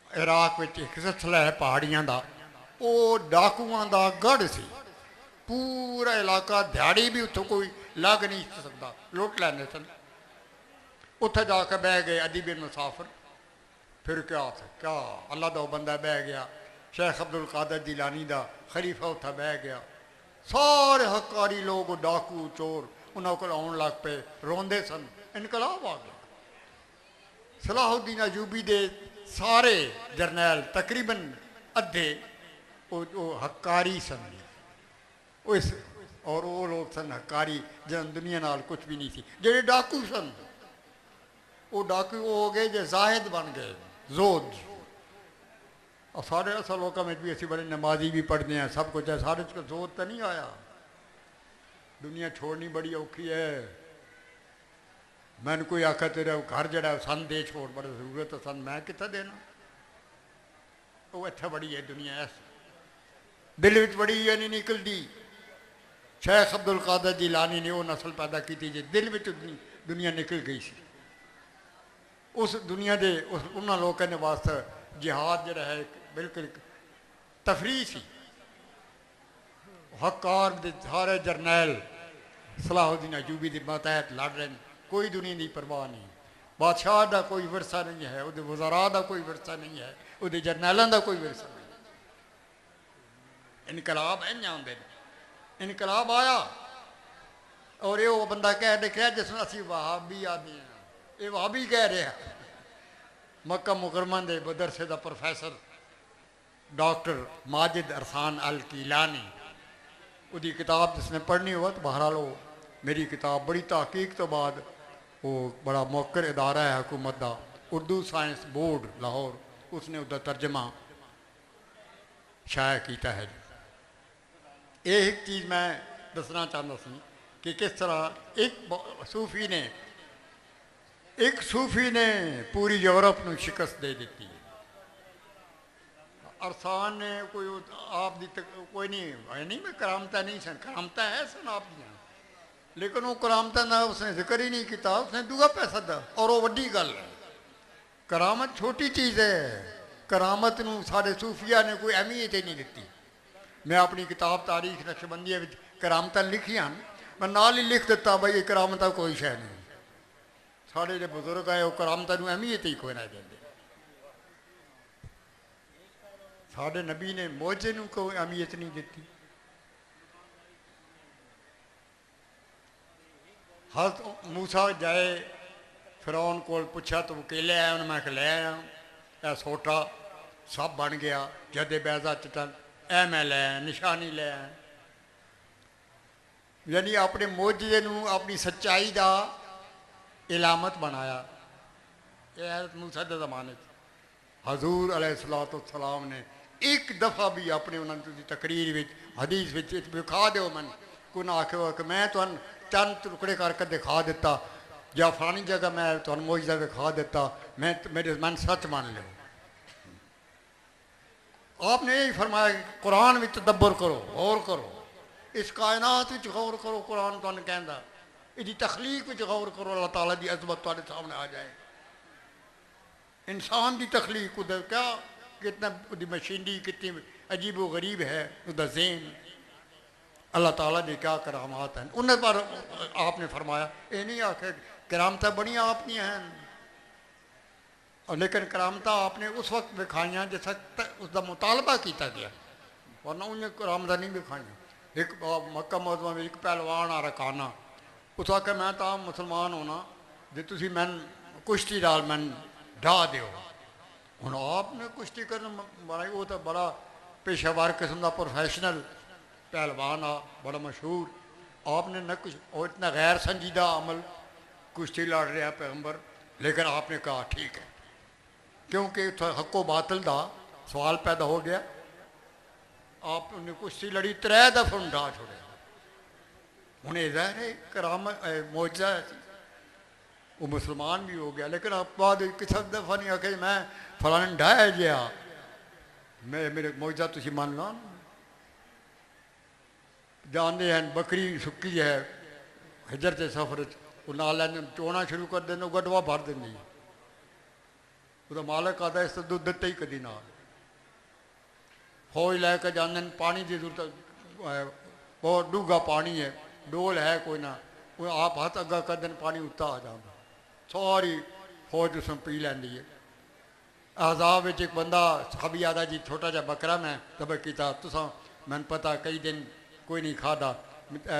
इराक में एक सिलसिला है पहाड़ियां का, वो डाकुआं का गढ़ सी। पूरा इलाका दिहाड़ी भी उतों कोई लग नहीं सकता, लुट लैंदे सन। उत्थे जाकर बह गए अदी बिन मुसाफिर। फिर क्या अल्लाह का बंदा बह गया। शेख अब्दुल कादिर जिलानी का खलीफा उत्थे बह गया। सारे हकारी लोग डाकू चोर उन्होंने को आउन लग पे, रोंदे सन। इनकलाब आ गया। सलाहुद्दीन अयूबी दे सारे जरनैल तकरीबन अद्धे वो हकारी सन। इस और वो लोग सन हकारी जिन्होंने दुनिया नाल कुछ भी नहीं थी। जेडे डाकू सन वो डाकू हो गए जो जाहिद बन गए, जोध। और सारे असल लोगों में भी असी बड़े नमाजी भी पढ़ते हैं, सब कुछ है, सारे को जोध तो नहीं आया। दुनिया छोड़नी बड़ी औखी है। मैंने कोई आखा तेरा घर जरा सन दे छोड़, बड़ी जरूरत है सन, मैं कितना देना। वो इतना बड़ी है दुनिया, ऐस दिल विच बड़ी है नहीं निकलती। शेख अब्दुल कादर जिलानी ने वो नस्ल पैदा की थी जो दिल में दुनिया निकल गई सी। उस दुनिया के उन्होंने लोगों ने वास्ते जिहाद जरा है बिल्कुल तफरी सी। हकार दे सारे जरनैल सलाहुद्दीन अयूबी के मतहत लड़ रहे हैं, कोई दुनिया की परवाह नहीं। बादशाह का कोई विरसा नहीं है, वो वज़ारा का कोई विरसा नहीं है, वो जरनैलों का कोई विरसा नहीं। इनकलाब इंज आते हैं। इनकलाब आया और ये वो बंदा कह देखा जिसमें असी वहाबी आदमी हैं, ये वहाबी कह रहे हैं। मक्का मुकरमा के मदरसे का प्रोफैसर डॉक्टर माजिद अरसान अल कीलानी, उसकी किताब जिसने पढ़नी हो तो बहरहाल वो मेरी किताब बड़ी तहकीक तो बाद वो बड़ा मौकर इदारा है हुकूमत का, उर्दू साइंस बोर्ड लाहौर, उसने उसका तर्जमा शाया किया है। ये एक चीज़ मैं दसना चाहता सी कि किस तरह एक सूफी ने पूरी यूरोप में शिकस्त दे दी। अरसान ने कोई आप दी कोई नहीं मैं करामता नहीं सन, करामता है सन आप दियाँ, लेकिन वो करामता ना उसने जिक्र ही नहीं किया, उसने दूआ पैसा दा। और वो वड्डी गल है, करामत छोटी चीज़ है। करामत नूं साडे सूफिया ने कोई अहमियत ही नहीं दी। मैं अपनी किताब तारीख नक्शबंदी में करामत लिखियां, मैं नाल ही लिख दिता भाई करामत कोई शह नहीं। साढ़े जो बुजुर्ग है वो करामत नूं अहमियत ही कोई ना देंगे। साढ़े नबी ने मौजे नूं कोई अहमियत नहीं दी। हज़रत मूसा जाए फिरौन कोल पुछा तो अकेले आया, उन्हें मैं ले आया ए सोटा सब बन गया, जदे बैजा चटन ए मैं ले आया, निशानी ले आया। यानी अपने मौजे नूं अपनी सच्चाई का इलामत बनाया। ये हज़रत मूसा के ज़माने हजूर अलैहिस्सलाम ने एक दफ़ा भी अपने उन्होंने तकरीर में हदीस में दिखा दो मन को ना आखो कि मैं तुम चंद टुकड़े करके दिखा दिता या फलानी जगह मैं तुम मौजदा दिखा दिता, मैं मेरे मन सच मान लो। आपने यही फरमाया कि कुरान में तदब्बर करो, गौर करो, इस कायनात में गौर करो। कुरान तुम कहता इसकी तखलीक में गौर करो, अल्लाह ताला की अजमत तुम्हारे सामने आ जाए। इंसान की तखलीक उधर क्या कितना उसकी मशीनरी कितनी अजीब व गरीब है, उसका ज़हन, अल्लाह ताला ने क्या करामात हैं उन पर। आपने फरमाया ये नहीं आखे करामत बड़िया आपकी हैं, और लेकिन करामत आपने उस वक्त दिखाइया जिस वक्त उसका मुतालबा किया गया, वरना उन्हें करामत नहीं दिखाइया। एक मक्का मुअज़्ज़मा में एक पहलवान आ रखाना, उस आखे मैं तो मुसलमान होना जो तुम मैं कुश्ती नाल मैं ढा दो। हुण आपने कुश्ती करना बड़ा वो तो बड़ा पेशावर किस्म का प्रोफैशनल पहलवान आ, बड़ा मशहूर। आपने न कुछ और इतना गैर संजीदा अमल कुश्ती लड़ रहा पैगंबर, लेकिन आपने कहा ठीक है, क्योंकि हको बातल का सवाल पैदा हो गया। आपने कुश्ती लड़ी 3 दफा ढा छोड़े। हूँ ज़ाहिर है करामत मौजा वो मुसलमान भी हो गया, लेकिन आप बाद किसी दफा नहीं आके मैं फलाने ढाया गया मैं मेरे मौजा तुम मान लो। जानते हैं बकरी सुक्की है हिजर के सफर वो नाल चोना शुरू कर देने, गडवा भर देनी, वो मालक आता इस दुध दिता ही कदी ना। फौज लैके जाते हैं, पानी की जरूरत बहुत डूंगा पानी है, डोल है कोई ना, वो आप हाथ अगा कर दें पानी उत्ता आ जाता, सारी फौज उसमें पी लैंदी है। आजाब एक बंदा साबी आदा जी छोटा जा बकरा मैं तब किया तुसा मैंने पता कई दिन कोई नहीं खादा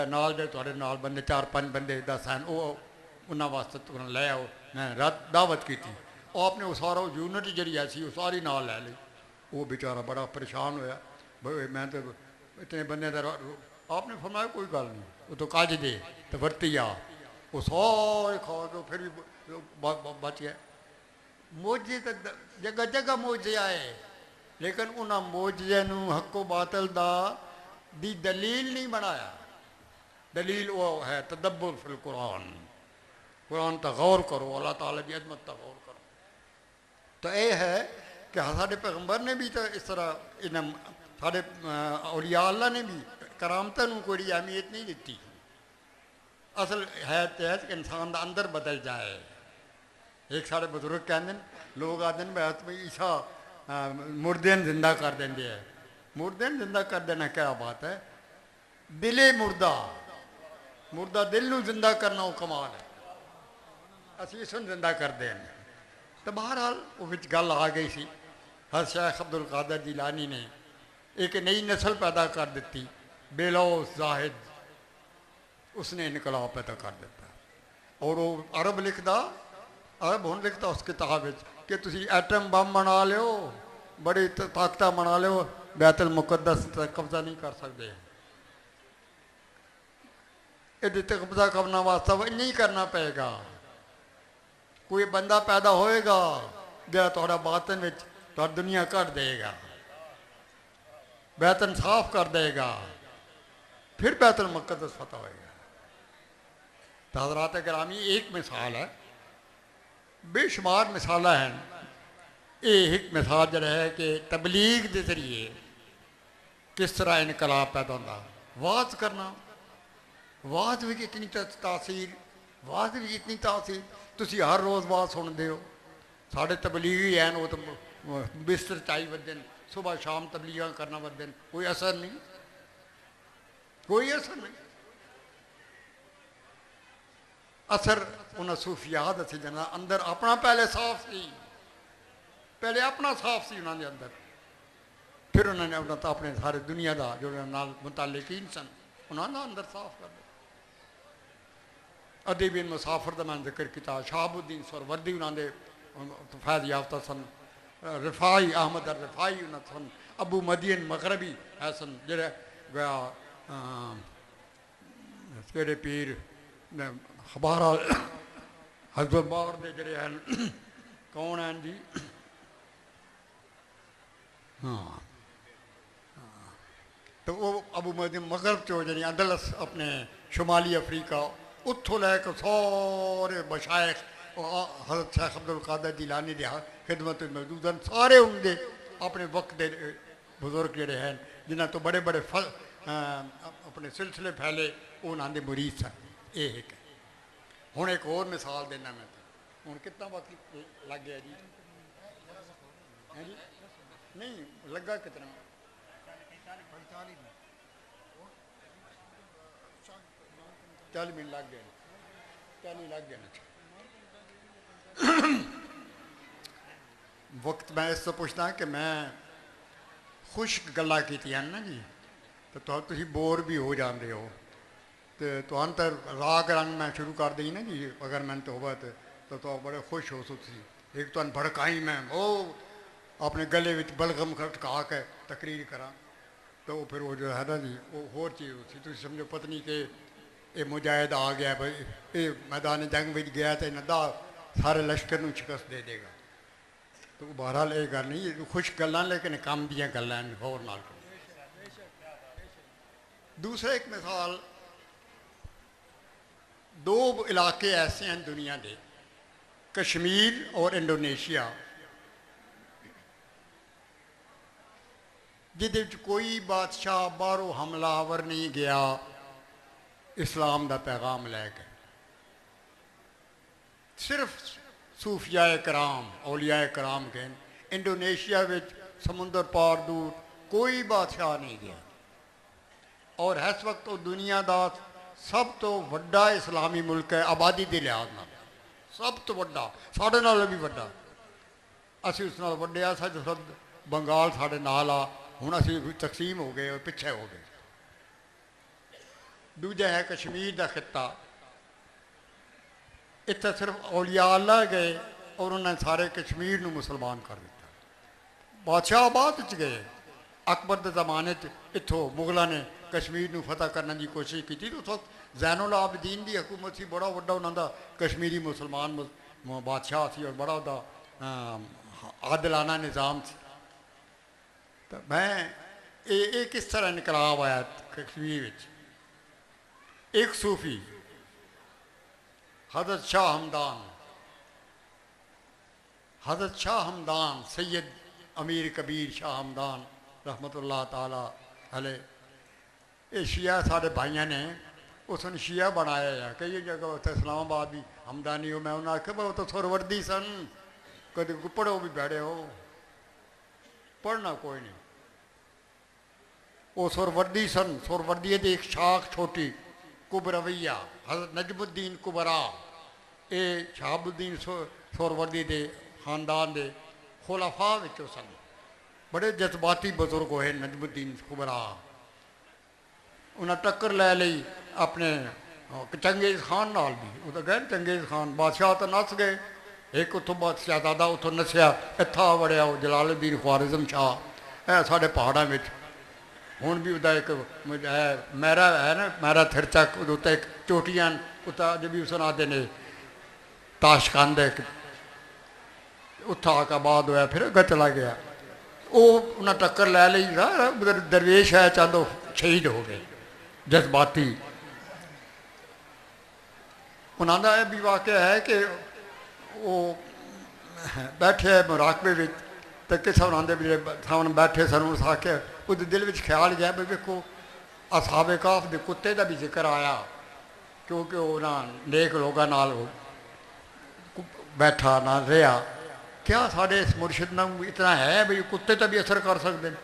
नाल दे थोड़े नाल बंदे 4-5 बंदे 10 हैं वो उन्होंने वास्ते तुरंत लै आओ, मैं दावत की थी। आपने वो सारा यूनिट जी ऐसी वो सारी नाल लै ली। वो बेचारा बड़ा परेशान होया, भाई मैं तो इतने बंदे आपने फरमाया कोई गल नहीं, वो तो कज दे तो वरती आ, वो सारे खा दो फिर भी बच गया। मोजे तो जगह जगह मोजे आए, लेकिन उन्होंने मोजे हक्को बातल दी दलील नहीं बनाया। दलील वो है तदब्बुर फिल कुरान, कुरान तक गौर करो, अल्लाह ताला की अजमत तक गौर करो। तो यह है कि साढ़े पैगंबर ने भी तो इस तरह इन्हें साढ़े औलिया अल्लाह ने भी करामतों को कोई अहमियत नहीं दी। असल है तो है कि इंसान का अंदर बदल जाए। एक साढ़े बजुर्ग कहते लोग आते हैं भाई ईसा मुर्दे जिंदा कर देंगे है। मुर्दे जिंदा कर देना क्या बात है, दिले मुर्दा, मुर्दा दिल को जिंदा करना वो कमाल है। असी इस जिंदा करते हैं। तो बहरहाल वो गल आ गई सी। हर शेख अब्दुल कादर जिलानी ने एक नई नस्ल पैदा कर दी, बेलौस जाहिद, उसने इनकलाब पैदा कर दिता। और वो अरब लिखता, अरब हूँ लिखता उस किताब कि तुसी एटम बम बना लो, बड़ी ताकत बना लो, बैतुल मुकद्दस तक कब्जा नहीं कर सकते। ये कब्जा करने वास्ते नहीं करना पेगा। कोई बंदा पैदा होएगा जो थोड़ा बातन में दुनिया कर देगा, बैतन साफ कर देगा, फिर बैतुल मुकद्दस फतह होएगा। तो हज़रात गिरामी एक मिसाल है, बेशुमार मिसाल हैं। ये एक मिसाल जरा है कि तबलीग के जरिए किस तरह इनकलाब पैदा होता। वाज करना, वाज भी इतनी तासीर, वाज भी इतनी तासीर। तुसी हर रोज़ वाज सुनते हो, साढ़े तबलीगी हैं वो तो बिस्तर चाई बदन, सुबह शाम तबलीगा करना बदन, कोई असर नहीं, कोई असर नहीं। असर उन्हें सूफियात असी जाना अंदर अपना पहले साफ सी, पहले अपना साफ सी उन्होंने अंदर, फिर उन्होंने अपने सारे दुनिया का जो मुतालिकीन सन उन्होंने अंदर साफ कर दिया। अदीबिन मुसाफिर का मैंने जिक्र किया, शहाबुद्दीन सरवर्दी उन्होंने फैज़ याफ्ता सन, रिफाई अहमद अल रिफाई उन्होंने सन, अबू मदीन मगरबी है सन, जरा गया केड़े पीर खबारा हजरत बार दे जड़े हैं कौन हैं जी, हाँ तो वो अबू मदीन मगरब चो जी अंदलस अपने शुमाली अफ्रीका उत्थों लैके सारे मशाइख हज़रत शेख अब्दुल कादर जिलानी की खिदमत मौजूद हैं। सारे उनके अपने वक्त के बुजुर्ग जोड़े हैं जिन्होंने तो बड़े बड़े अपने सिलसिले फैले, उन्होंने मुरीद सन। ये एक है। हूँ एक और मिसाल देना मैं, हूँ कितना वक्त लग गया जी, है जी नहीं लगा कितना 40 मिनट लग गए, 40 लग गए। वक्त मैं इस तो पूछना कि मैं खुश्क गल्लां कीतियां ना जी, तो तुम बोर भी हो जाते हो, तो अंतर राग रंग मैं शुरू कर दी ना जी, अगर मैंने तोबा तो बड़े खुश हो सकती। एक तो भड़काई मैं वो अपने गले में बलगम खटका के तकरीर करा, तो फिर वो जो है ना जी वो होर चीज़ होती। तुम समझो पत्नी के ये मुजाहिद आ गया भाई, ये मैदान जंग में गया तो नदा सारे लश्कर को शिकस्त दे देगा। तो बहरहाल ये गल नहीं, खुश गल्लां लेकिन काम दियाँ गल्लां होर नाल। दूसरा एक मिसाल, दो इलाके ऐसे हैं दुनिया के, कश्मीर और इंडोनेशिया, जिद कोई बादशाह बाहरों हमलावर नहीं गया इस्लाम का पैगाम लैके, सिर्फ सूफिया कराम औलिया कराम गए। इंडोनेशिया में समुंदर पार दूर कोई बादशाह नहीं गया, और इस वक्त वो दुनिया का सब तो वड्डा इस्लामी मुल्क है आबादी के लिहाज नाल, सब तो वड्डा, साढ़े नाल भी वड्डा। असी उस नाल वड्डे आ, बंगाल साढ़े नाल आ, हुण असी तकसीम हो गए और पिछे हो गए। दूजा है कश्मीर का खिता, इतना सिर्फ औलिया अल्लाह गए और उन्होंने सारे कश्मीर को मुसलमान कर दिता। बादशाह बाद च गए, अकबर के जमाने इतों मुगलों ने कश्मीर को फतह करने की कोशिश की तो उस वक्त जैनुल आबदीन की हुकूमत सी, बड़ा वड्डा उन्होंने कश्मीरी मुसलमान बादशाह सी और बड़ा उदा आदिलाना निज़ाम सी। तो मैं ये किस तरह इनकलाब आया कश्मीर में। एक सूफी हज़रत शाह हमदान सैयद अमीर कबीर शाह हमदान रहमतुल्लाह ताला अलैह, ये शिया साढ़े भाइयों ने उसने शिया बनाया है। कई जगह उत्थे इस्लामाबाद भी हमदानी हो, मैं उन्हें आख्या वो तो सुरवर्दी सन, कभी पढ़ो भी बैठे हो, पढ़ना कोई नहीं। वो सुरवर्दी सन, सुरवर्दी की एक शाख छोटी कुबरवैया हज़रत नजमुद्दीन कुबरा, ये शहाबुद्दीन सुरवर्दी के खानदान के खुलाफा विचों सन। बड़े जज्बाती बुजुर्ग होए नजमुद्दीन कुबरा। उन्हें टक्कर लै ली अपने चंगेज़ खान नाल भी, वो तो गए चंगेज़ खान बादशाह तो नस गए, एक उतों शहजादा उतों नसिया इत्था वड़िया वो जलालुद्दीन ख्वारिज़म शाह है साढ़े पहाड़ों में। हूँ भी उसका एक मैरा है ना, मैरा थिरचक उत्ते एक चोटियां उत्ता अज भी सुना दे ने ताशकंद एक उत्था आका बाद होया, फिर अगर चला गया। वो उन्हें टक्कर लै ली, दरवेश है चंद शहीद हो गए जज्बाती। उन्होंने यह भी वाक़या है कि वो बैठे मुराकबे में तो किसा उन्होंने सामने बैठे सन, उस आख्या उसके दिल में ख्याल गया भी देखो असहाबे काफ के कुत्ते का भी जिक्र आया, क्योंकि उन्होंने नेक लोगों नाल बैठा ना रहा। क्या साढ़े इस मुर्शिद में इतना है भी कुत्ते तो भी असर कर सकते हैं।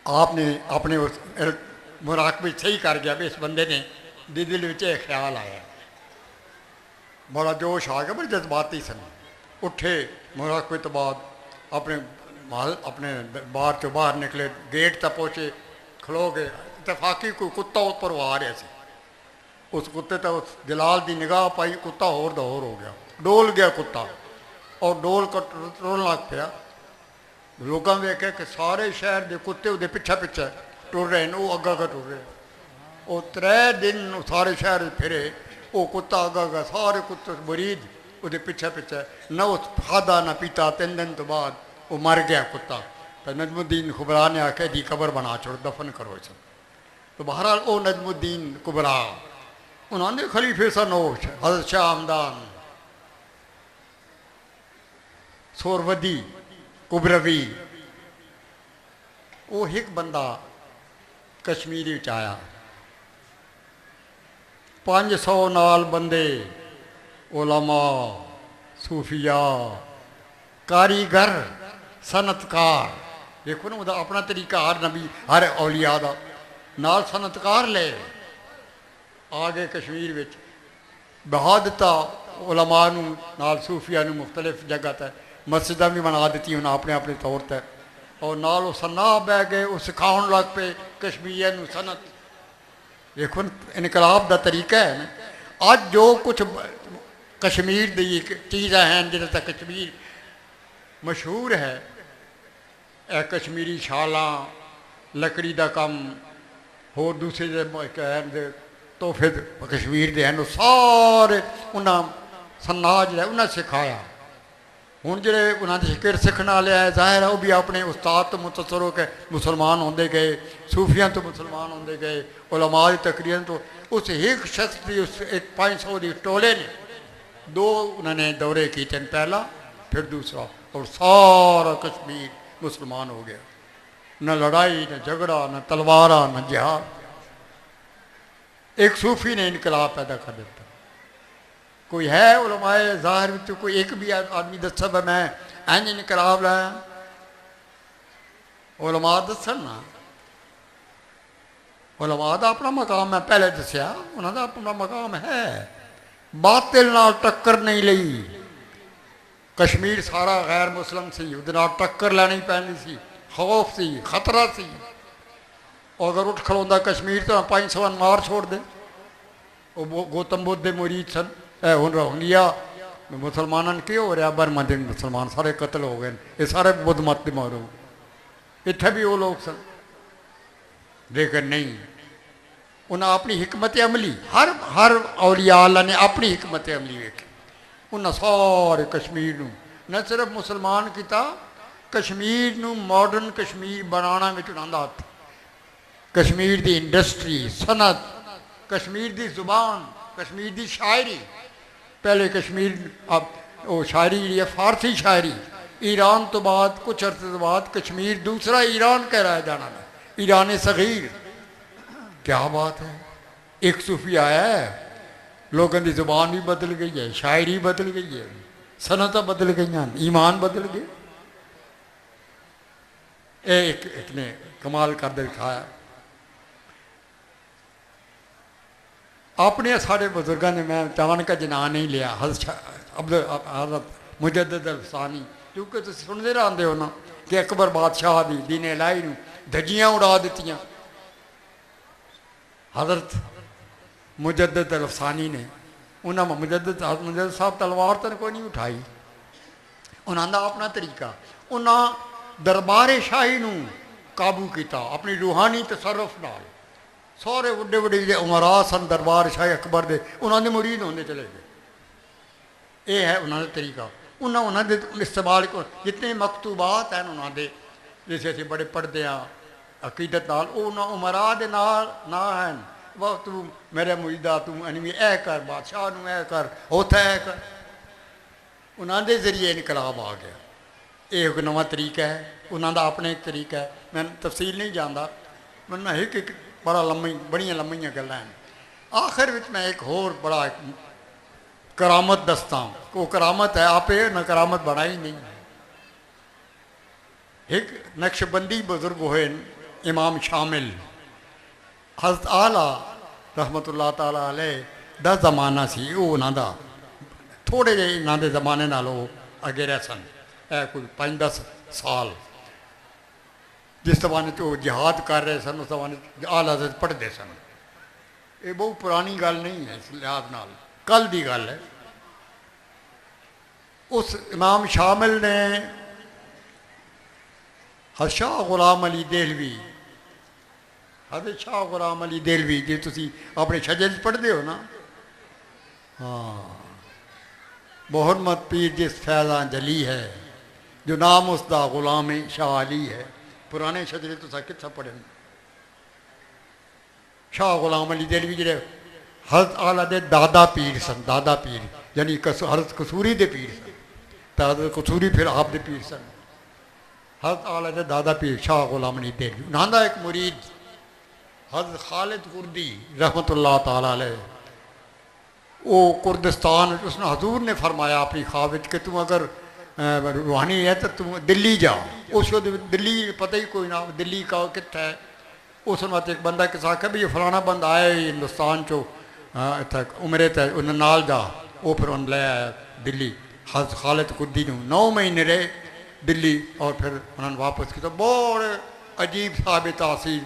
आपने अपने उस मुराकबे सही कर गया भी इस बंदे ने दिल में ख्याल आया, बड़ा जोश आ गया, बड़े जज्बाती सन। उठे मुराकबे तो बाद अपने अपने बार चो बाहर निकले, गेट तक पहुँचे, खलो गए। इतफाकी कोई कुत्ता उपर आ रहा से, उस कुत्ते तो उस जलाल की निगाह पाई, कुत्ता होर दा होर हो गया, डोल गया कुत्ता और डोल कर टुरन लग पाया। लोगों ने वेख्या कि सारे शहर के कुत्ते उसके पिछा पिछे टुर रहे हैं, वो अग्गा अग्गा टुर रहे। वो 3 दिन सारे शहर फिरे, वो कुत्ता अग्गा अग्गा, सारे कुत्ते मरीज उसके पिछे पिछे, न उस खादा न पीता। 3 दिन तो बाद वो मर गया कुत्ता। तो नजमुद्दीन कुबरा ने आख्या जी कबर बना छोड़, दफन करो इसे। तो बहरहाल वो नजमुद्दीन कुबरा उन्होंने खलीफे सन, हज़रत शाह हमदान सोरवदी कुबरवी। वो एक बंदा कश्मीरी च आया, 500 नाल बंदे उलमा सूफिया कारीगर सनतकार। देखो ना, वह अपना तरीका हर नबी हर औलिया का नाल सनतकार ले आ गए कश्मीर में, बहा दिता उलमा नाल सूफिया मुख्तलिफ जगह तक मस्जिदा भी बना दी उन्हें अपने अपने तौर पर, और नाल सन्ना बह गए, वो सिखाने लग पे कश्मीरिया सनत। देखो इनकलाब का तरीका है ना। अज जो कुछ कश्मीर की चीज़ा हैं जिन्हें तक कश्मीर मशहूर है, कश्मीरी शालां, लकड़ी का कम, होर दूसरे तोहफे कश्मीर के हैं, सारे उन्हें सन्ना जो उन्हें सिखाया। हूँ जो उन्होंने शिकिर सीखने वाले है, जाहिर है वो भी अपने उस्ताद तो मुतासर होकर मुसलमान होंदे गए, सूफियां तो मुसलमान होंदे गए, उलमा की तकरीर तो उस एक शख्स की उस एक 500 की टोले ने 2 उन्होंने दौरे किए, पहला फिर दूसरा, और सारा कश्मीर मुसलमान हो गया। न लड़ाई न झगड़ा न तलवारा न जिहाद। एक सूफी ने इनकलाब पैदा कर दिता। कोई है उलमाए ज़ाहिर में कोई एक भी आदमी दसा मैं इंज इनकलाब लाया? उलमा दसन ना, उलमा का अपना मकाम है, पहले दसिया उन्होंने अपना मकाम है। बातिल नाल टक्कर नहीं ली। कश्मीर सारा गैर मुस्लिम सी, उहदे नाल टक्कर लैनी पैंदी सी, खौफ सी, खतरा सी। और अगर उठ खलोंदा कश्मीर तो 500 मार छोड़ दे। वो गौतम बुद्ध के मुरीद सन, ए हुण रोहिंग्या मुसलमानों की हो रहा, बर्मा के मुसलमान सारे कतल हो गए, ये सारे बुद्ध मत के मारो। इत्थे भी वो लोग सन, लेकिन नहीं, उन्हें अपनी हिकमत अमली हर हर औलिया अल्लाह ने अपनी हिकमत अमली वेखी। उन्हें सारे कश्मीर नूं न सिर्फ मुसलमान किया, कश्मीर नूं मॉडर्न कश्मीर बनाना में उन्होंने हथ, कश्मीर की इंडस्ट्री, सनत, कश्मीर की जुबान, कश्मीर की शायरी। पहले कश्मीर अब वो शायरी जी है फारसी शायरी, ईरान तो बाद कुछ अर्से तो बाद कश्मीर दूसरा ईरान कह रहा है जाना है, ईरान सगीर। क्या बात है, एक सूफी आया है, लोगों की जुबान भी बदल गई है, शायरी बदल गई है, सनत बदल गई, ईमान बदल गए। एक ने कमाल कर दिखाया। अपने सारे बुजुर्गों ने, मैं चावन का जना नहीं लिया, हज़रत मुजद्दिद अल-फ़सानी, क्योंकि तुम सुनते रहते हो ना कि अकबर बादशाह की दीन इलाही नूं धज्जियां उड़ा दित्तियां। हज़रत मुजद्दिद अल-फ़सानी ने, उन्होंने मुजद्दिद साहब तलवार तो कोई नहीं उठाई, उन्होंने अपना तरीका, उन्होंने दरबारे शाही नूं काबू किया अपनी रूहानी तसर्रुफ नाल। सारे वड्डे वड्डे जो उमरा सन दरबार शाही अकबर के, उन्होंने मुरीद होंदे चले गए। ये है उन्होंने तरीका, उन्होंने इस्तेमाल को जितने मकतूबात हैं उन्होंने, जैसे असीं बड़े पढ़ते हैं अकीदत नाल, उन्होंने उमरा दे ना हैं, वह तू मेरे मुरीदा तू अनवी ऐ कर, बादशाह नूं ऐ कर, उथे ऐ कर। उन्होंने जरिए इनकलाब आ गया। ये एक नवा तरीका है, उन्होंने अपने एक तरीका है। मैं तफसील नहीं जानता, मैं एक बड़ा बड़िया लम्मिया गल्लां हैं। आखिर में मैं एक होर बड़ा करामत दसता, वो करामत है आपे न करामत बनाई नहीं। एक नक्शबंदी बुजुर्ग हुए इमाम शामिल, हज़रत आला रहमतुल्लाह ताला अलैह दा जमाना सी, वो उन्होंने थोड़े जे इन्होंने जमाने नालों अगे रह सन, कोई 5-10 साल। जिस जमाने वो जिहाद कर रहे सन, उस जमाने आला हज़रत पढ़ते सन। ये बहुत पुरानी गल नहीं है, इस लिहाज नाल कल की गल है। उस इमाम शामिल ने शाह गुलाम अली देहलवी, हज़रत शाह गुलाम अली देहलवी जी तुसी अपने शजर पढ़ते हो ना, हाँ, मोहम्मद पीर जिस फैज़ा जली है, जो नाम उसका गुलाम शाह अली है। पुराने शजरे तुसा कित्थे पढ़े? शाह गुलाम अली देहलवी जिहड़े हज़रत आला दे दादा पीर सन, दादा पीर यानी हज़रत कसूरी दे पीर सन, हज़रत कसूरी फिर आप दे पीर सन। हज़रत आला दे दादा पीर शाह गुलाम अली देहलवी, उन्होंने एक मुरीद हज़रत खालिद कुर्दी रहमतुल्लाह ताला अलैह, वो कुर्दिस्तान, उसने हजूर ने फरमाया अपनी ख्वाब कि तुम अगर रूहानी है तो तुम दिल्ली जाओ। उस दिल्ली पता ही कोई ना, दिल्ली का कितना है। उस वक्त एक बंदा किस आख्या भी ये फलाना बंदा आया हिंदुस्तान चो इतना उमरे तो उन्हें नाल जा, वो फिर उन्हें ले आया दिल्ली। हज़रत खालिद कुर्दी नूं 9 महीने रहे दिल्ली और फिर उन्होंने वापस किया। बड़े अजीब साहब तासीर,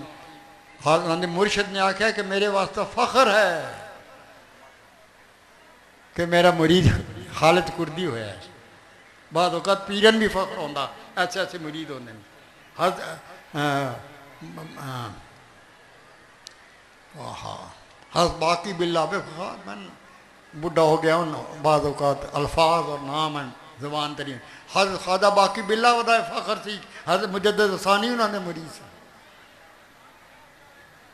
उन्होंने मुर्शद ने आख्या कि मेरे वास्ते फ़ख्र है कि मेरा मुरीद खालिद कुर्दी होया है। बाद औकात पीरन भी फ़ख्र होंदा, ऐसे ऐसे मुरीद होंगे। हज़रत बाकी बिल्ला पे मैं बुढ़ा हो गया हूँ, बाद औकात अल्फाज और नाम है ज़बान तरी। हज़रत ख्वाजा बाकी बिल्ला वदा फ़ख्र सी, हज़रत मुजद्दिद असानी उन्होंने मुरीद सी।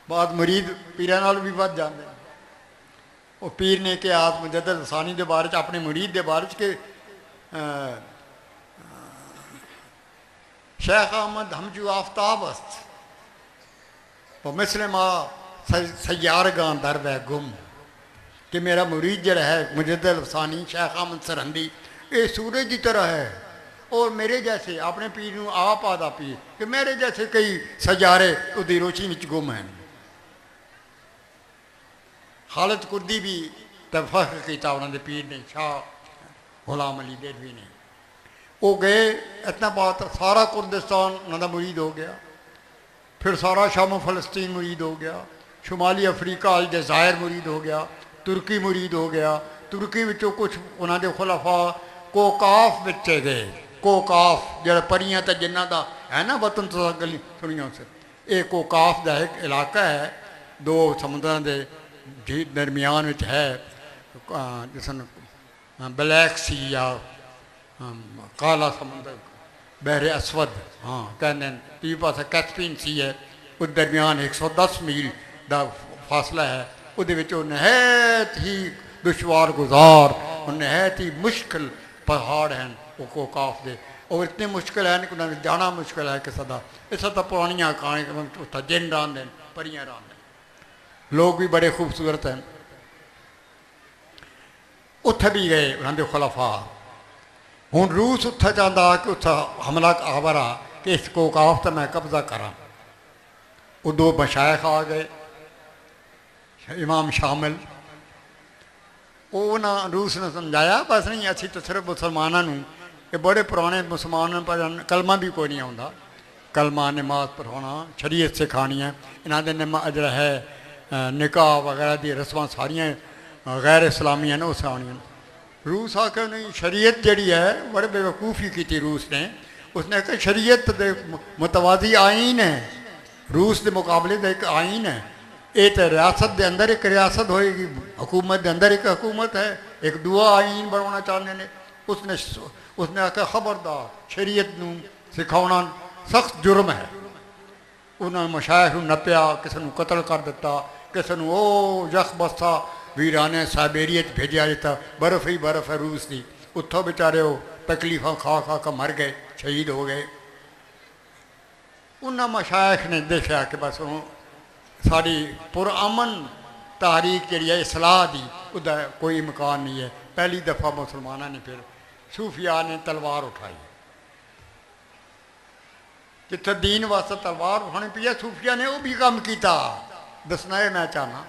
बाद मुरीद पीरां नाल भी वध जाते। वो पीर ने कहा मुजद्दिद असानी के बारे अपने मुरीद के बारे के शेख अहमद हमजू आफ्ताब अस्त वो मिसले माँ सयार गां दर वह गुम, कि मेरा मुरीद जरा है मुजद्दिद अफसानी शेख अहमद सरहंदी, ये सूरज की तरह है और मेरे जैसे अपने पीर नूं आप आदा पीर कि मेरे जैसे कई सजारे उसकी रोशनी में गुम हैं। खालिद कुर्दी भी तो फख्र किया उन्होंने पीर ने, शाह गुलाम अली देहलवी ने। वो गए, इतना बात सारा कुर्दिस्तान उन्होंने मुरीद हो गया, फिर सारा शाम फ़लस्तीन मुरीद हो गया, शुमाली अफ्रीका अलजायर मुरीद हो गया, तुर्की मुरीद हो गया, तुर्की विचों कुछ उन्होंने खुलाफा कोकाफ विच गए। कोकाफ जरा परियां तो जिन्हों का है ना वतन तो गल सुनिया उस ये कोकाफ का एक इलाका है, दो समुद्रों के दरमियान में है, जिसन ब्लैक सी या काला समुद्र, बहरे असवद, हाँ कहते हैं तीन पास कैस्पियन सी है, उस दरमियान 110 मील का फासला है। वो नहायत ही दुशवार गुजार और नहायत ही मुश्किल पहाड़ हैं वो कोकाफ दे, और इतने मुश्किल है कि उन्होंने जाना मुश्किल है किसी का। इस तो पुरानियाँ कहानी उत्थे जिन रहांदे परियां रहांदे, लोग भी बड़े खूबसूरत हैं। उत्थे भी गए उन्होंने खुलाफा। हुण रूस उत्थे चाहता कि उत्थे हमला आवरा कि इस कोकाफ तो मैं कब्जा करा। वो दो मशाइख आ गए, इमाम शामिल, वो ना रूस ने समझाया बस नहीं असी तो सिर्फ मुसलमानों ये बड़े पुराने मुसलमान पर कलमा भी कोई नहीं आता, कलमा नमाज पढ़ाना शरीयत सिखानी है, इन्होंने जरा है निकाह वगैरह दी रस्मां सारियां गैर इस्लामियां ने वो सिखानियां। रूस आके नहीं शरीयत जी है बड़े बेवकूफ़ी की रूस ने, उसने कहा शरीयत के मुतवाजी आइन है, रूस के मुकाबले का एक आइन है, ये तो रियासत के अंदर एक रियासत होएगी, हुकूमत के अंदर एक हुकूमत है, एक दुआ आइन बनाना चाहते हैं। उसने आख्या खबरदार शरीयत नूं सिखाना सख्त जुर्म है। उन्होंने मशाइख नप्या, किसी को कतल कर दिता, किसी को यख बस्ता वीराने साइबेरिया भेजा दिता, बर्फ ही बर्फ है रूस की, उत्थों बेचारे वो तकलीफा खा खा कर मर गए, शहीद हो गए। उन्होंने मशाइख ने देखा कि बस साड़ी पुरअमन तारीख जी है इसलाह की उसका कोई इम्कान नहीं है। पहली दफ़ा मुसलमानों ने फिर सूफिया ने तलवार उठाई, जिथे दीन वास्ते तलवार उठानी पी है, सूफिया ने वह भी काम किया। दसना है मैं चाहना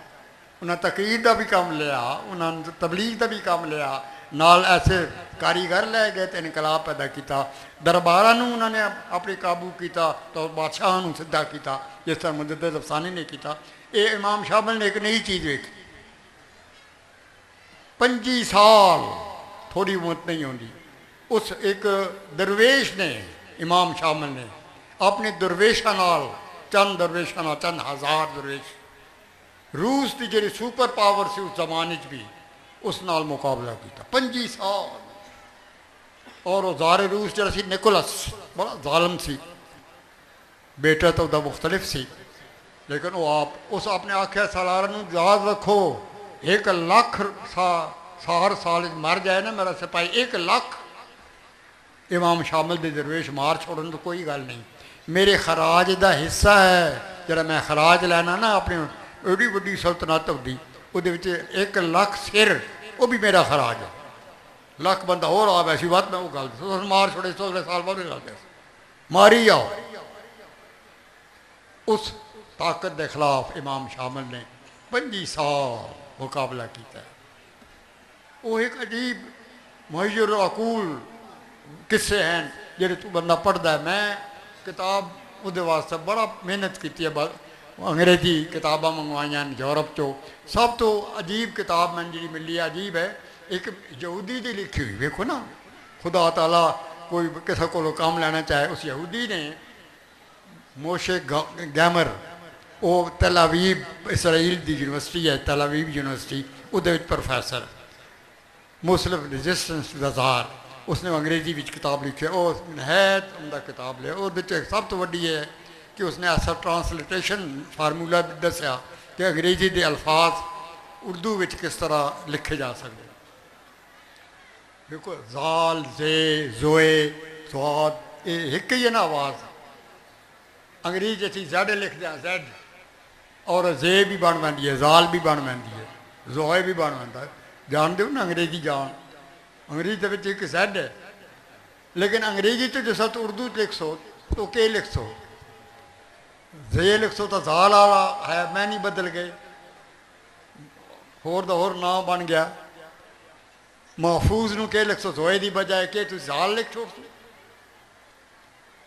उन्हें तकरीर का भी काम लिया, उन्होंने तबलीग का भी काम लिया, नाल ऐसे कारीगर लै गए तो इनकलाब पैदा किया। दरबारा उन्होंने अपने काबू किया तो बादशाह सीधा किया, जिस तरह मुजद्दिद अफसानी ने किया। ये इमाम शामिल ने एक नई चीज़ देखी, 25 साल थोड़ी उम्र नहीं होती। उस एक दरवेश ने इमाम शामिल ने अपने दरवेशा नाल चंद दरवेशा नाल चंद हज़ार दरवेश रूस की जी सुपर पावर से उस जमाने भी उस नाल मुकाबला किया 25 साल। और वो ज़ारे रूस जरा सी निकोलस बड़ा जालम सी, बेटा तो वह मुख्तलिफ सी, लेकिन वो आप उस अपने आख्या सालारा याद रखो 1 लाख हर साल मर जाए ना मेरा सिपाही 1 लाख इमाम शामिल दे दरवेश मार छोड़न तो कोई गल नहीं, मेरे खराज का हिस्सा है जरा मैं खराज लैना ना अपनी एडी वड्डी सल्तनत होती वो 1 लाख सिर वो भी मेरा खराज है। लाख बंदा और आ वैसी बात मैं वो गल मार छोड़े तो अगले साल बाद गल मारी जाओ। उस ताकत के खिलाफ इमाम शामिल ने 25 साल मुकाबला किया। वो एक अजीब मुहैयर अकूल किस्से हैं जेडे तू बंदा पढ़ता है। मैं किताब उसदे वास्ते बड़ा मेहनत की है, अंग्रेजी किताबां मंगवाइया यूरोप चो। सब तो अजीब किताब मैं जी मिली अजीब है, एक यहूदी की लिखी हुई। वेखो ना खुदा ताला कोई किसी को काम लेना चाहे, उस यहूदी ने मोशे गैमर वो तल अवीब इसराइल की यूनिवर्सिटी है, तल अवीब यूनिवर्सिटी, उहदे प्रोफैसर मुस्लिम रजिस्टेंस बाजार उसने अंग्रेजी में किताब लिखी है। वो नहायत उमदा किताब लिया। वो सब तो वड्डी है कि उसने ऐसा ट्रांसलेटेशन फार्मूला दसिया कि अंग्रेजी के अल्फाज उर्दू में किस तरह लिखे जा सकते। देखो जाल जे जोए स्वाद ये एक ही है ना आवाज़। अंग्रेजी असी जैड लिखते हैं जैड, और जे भी बन पैंदी है, जाल भी बन पैंदी है, जोए भी बन पैंता है। जानते हो ना अंग्रेजी जान, अंग्रेजी के एक जैड है, लेकिन अंग्रेजी तो जैसा तो उर्दू लिख सो तो के लिख सो, जे लिख सो तो जाल वाला है, मैं नहीं बदल गए, होर दा होर नाम बन गया। महफूज नूं के लिख सो जोए की बजाय के तू जाल लिख छोड़ सो।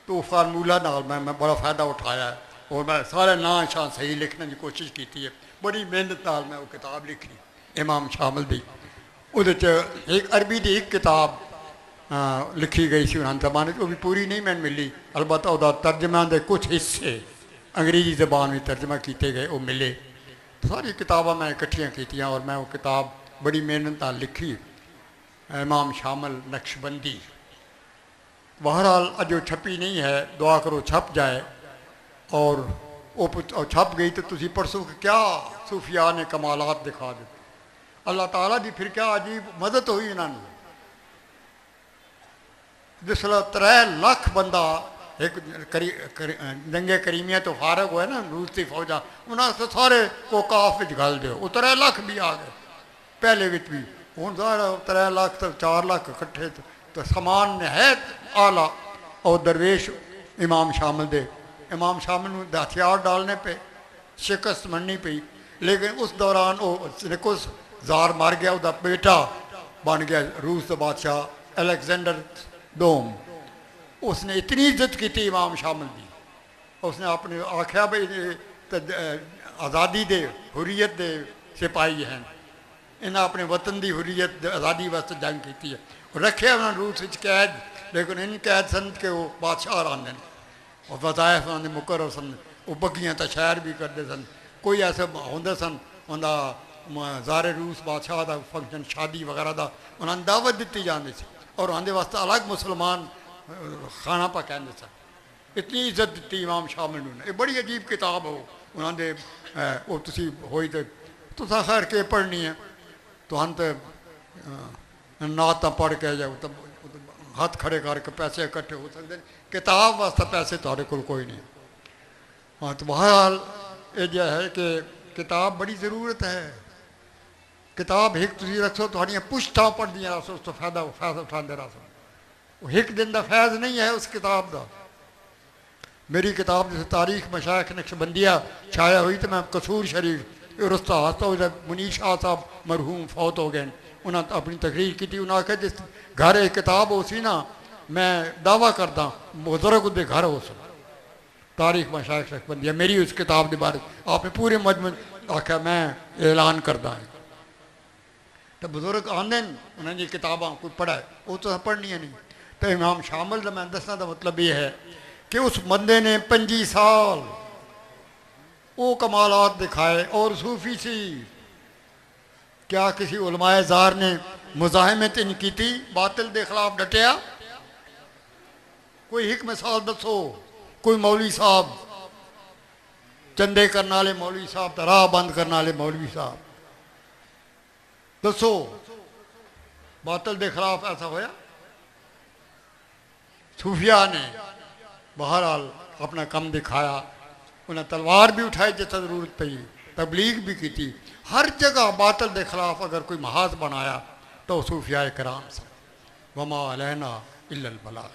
तो फार्मूला नाल मैं बड़ा फायदा उठाया है, और मैं सारे नाम शान सही लिखने की कोशिश की है। बड़ी मेहनत नाल मैं वो किताब लिखी इमाम शामिल दी। ਉਹਦੇ 'ਚ ਇੱਕ ਅਰਬੀ ਦੀ ਇੱਕ ਕਿਤਾਬ ਲਿਖੀ ਗਈ ਸੀ ਉਹਨਾਂ ਜ਼ਮਾਨੇ 'ਚ, ਉਹ ਵੀ ਪੂਰੀ ਨਹੀਂ ਮੈਨੂੰ ਮਿਲੀ, ਅਲਬੱਤਾ ਉਹਦਾ ਤਰਜਮਾ ਦੇ ਕੁਝ ਹਿੱਸੇ ਅੰਗਰੇਜ਼ੀ ਜ਼ਬਾਨ ਵਿੱਚ ਤਰਜਮਾ ਕੀਤੇ ਗਏ ਉਹ ਮਿਲੇ। ਸਾਰੀ ਕਿਤਾਬਾਂ ਮੈਂ ਇਕੱਠੀਆਂ ਕੀਤੀਆਂ ਔਰ मैं वो किताब बड़ी मेहनत नाल लिखी, इमाम शामिल नक्शबंदी। बहरहाल अजो छपी नहीं है, दुआ करो छप जाए। और वो छप गई तो तुसी परसों क्या सूफिया ने कमालात दिखा दिते, अल्लाह ताला दी फिर क्या अजीब मदद हुई इन्होंने। जिसला 3 लाख बंदा एक जंगे करीमिया तो फारग हुआ ना रूस की फौजा, उन्होंने सारे को काफ गल दो, वो 3 लाख भी आ गए पहले भी। हूँ सारा 3 लाख तो 4 लाख इकट्ठे तो समान है आला। और दरवेश इमाम शामिल दे, इमाम शामिल में हथियार डालने पे शिकस्त मननी पई, लेकिन उस दौरान वो निकोस जार मार गया, उसका बेटा बन गया रूस का बादशाह अलेक्जेंडर डोम। उसने इतनी इज्जत की थी इमाम शामिल की, उसने अपने आख्या भाई आज़ादी दे हुर्रियत दे सिपाही हैं, इन्हें अपने वतन की हुर्रियत आज़ादी वास्ते जंग की है। रखे उन्होंने रूस में कैद, लेकिन इन कैद सन के वो बादशाह आते हैं और वज़ायफ उन्होंने मुकर सन, वो बगियां तो शहर भी करते सन। कोई ऐसे होंगे सन उन्हें ज़ारे रूस बादशाह का फंक्शन शादी वगैरह का उन्होंने दावत दी जाती सी और उन्होंने वास्ते अलग मुसलमान खाना पा कहते सन। इतनी इज्जत दी इमाम शामिल ने। ये बड़ी अजीब किताब हो उन्होंने वो तुसी होई तो खैर के पढ़नी है तो नात पढ़ के जाओ तो हाथ खड़े करके पैसे इकट्ठे हो सकते हैं, किताब वास्ते पैसे थोड़े को कोई नहीं। हाँ तो बहरहाल ये जो है कि किताब बड़ी ज़रूरत है। किताब एक तुम रखो थोड़ियाँ पुश्ता पढ़दियाँ रहो, उस तो फायदा उठाते रहो। वो एक दिन का फैज़ नहीं है उस किताब का। मेरी किताब जैसे तारीख मशाइख नक्शबंदिया छाया हुई तो मैं कसूर शरीफ रस्ता हादसा हो जाए, मुनीश शाह साहब मरहूम फौत हो गए, उन्होंने अपनी तकरीर की थी। उन्होंने आखिया जिस घर एक किताब हो सी ना, मैं दावा करदा बुजुर्ग के घर हो सी तारीख मशाइख नक्शबंदिया मेरी उस किताब के बारे आपने पूरे मजमू आख्या मैं ऐलान करदा है। तो बुजुर्ग आंदे उन्होंने किताबा कोई पढ़ा है वो तो पढ़नी नहीं। तो इमाम शामिल का मैं दसना का मतलब ये है कि उस बंदे ने 25 साल वो कमालात दिखाए और सूफी सी। क्या किसी उलमाए ज़ार ने मुजाहिमत इन की थी, बातिल के खिलाफ डटिया? कोई एक मिसाल दसो, कोई मौलवी साहब चंदे करने वाले मौलवी साहब, राह बंद करने वाले मौलवी साहब दसो बातिल के खिलाफ ऐसा होया? सूफिया ने बहरहाल अपना कम दिखाया, उन्हें तलवार भी उठाई जितना जरूरत पई, तबलीग भी की थी। हर जगह बातिल के खिलाफ अगर कोई महाज बनाया तो सूफिया कराम से वमा अलैना इल्लल बलाग।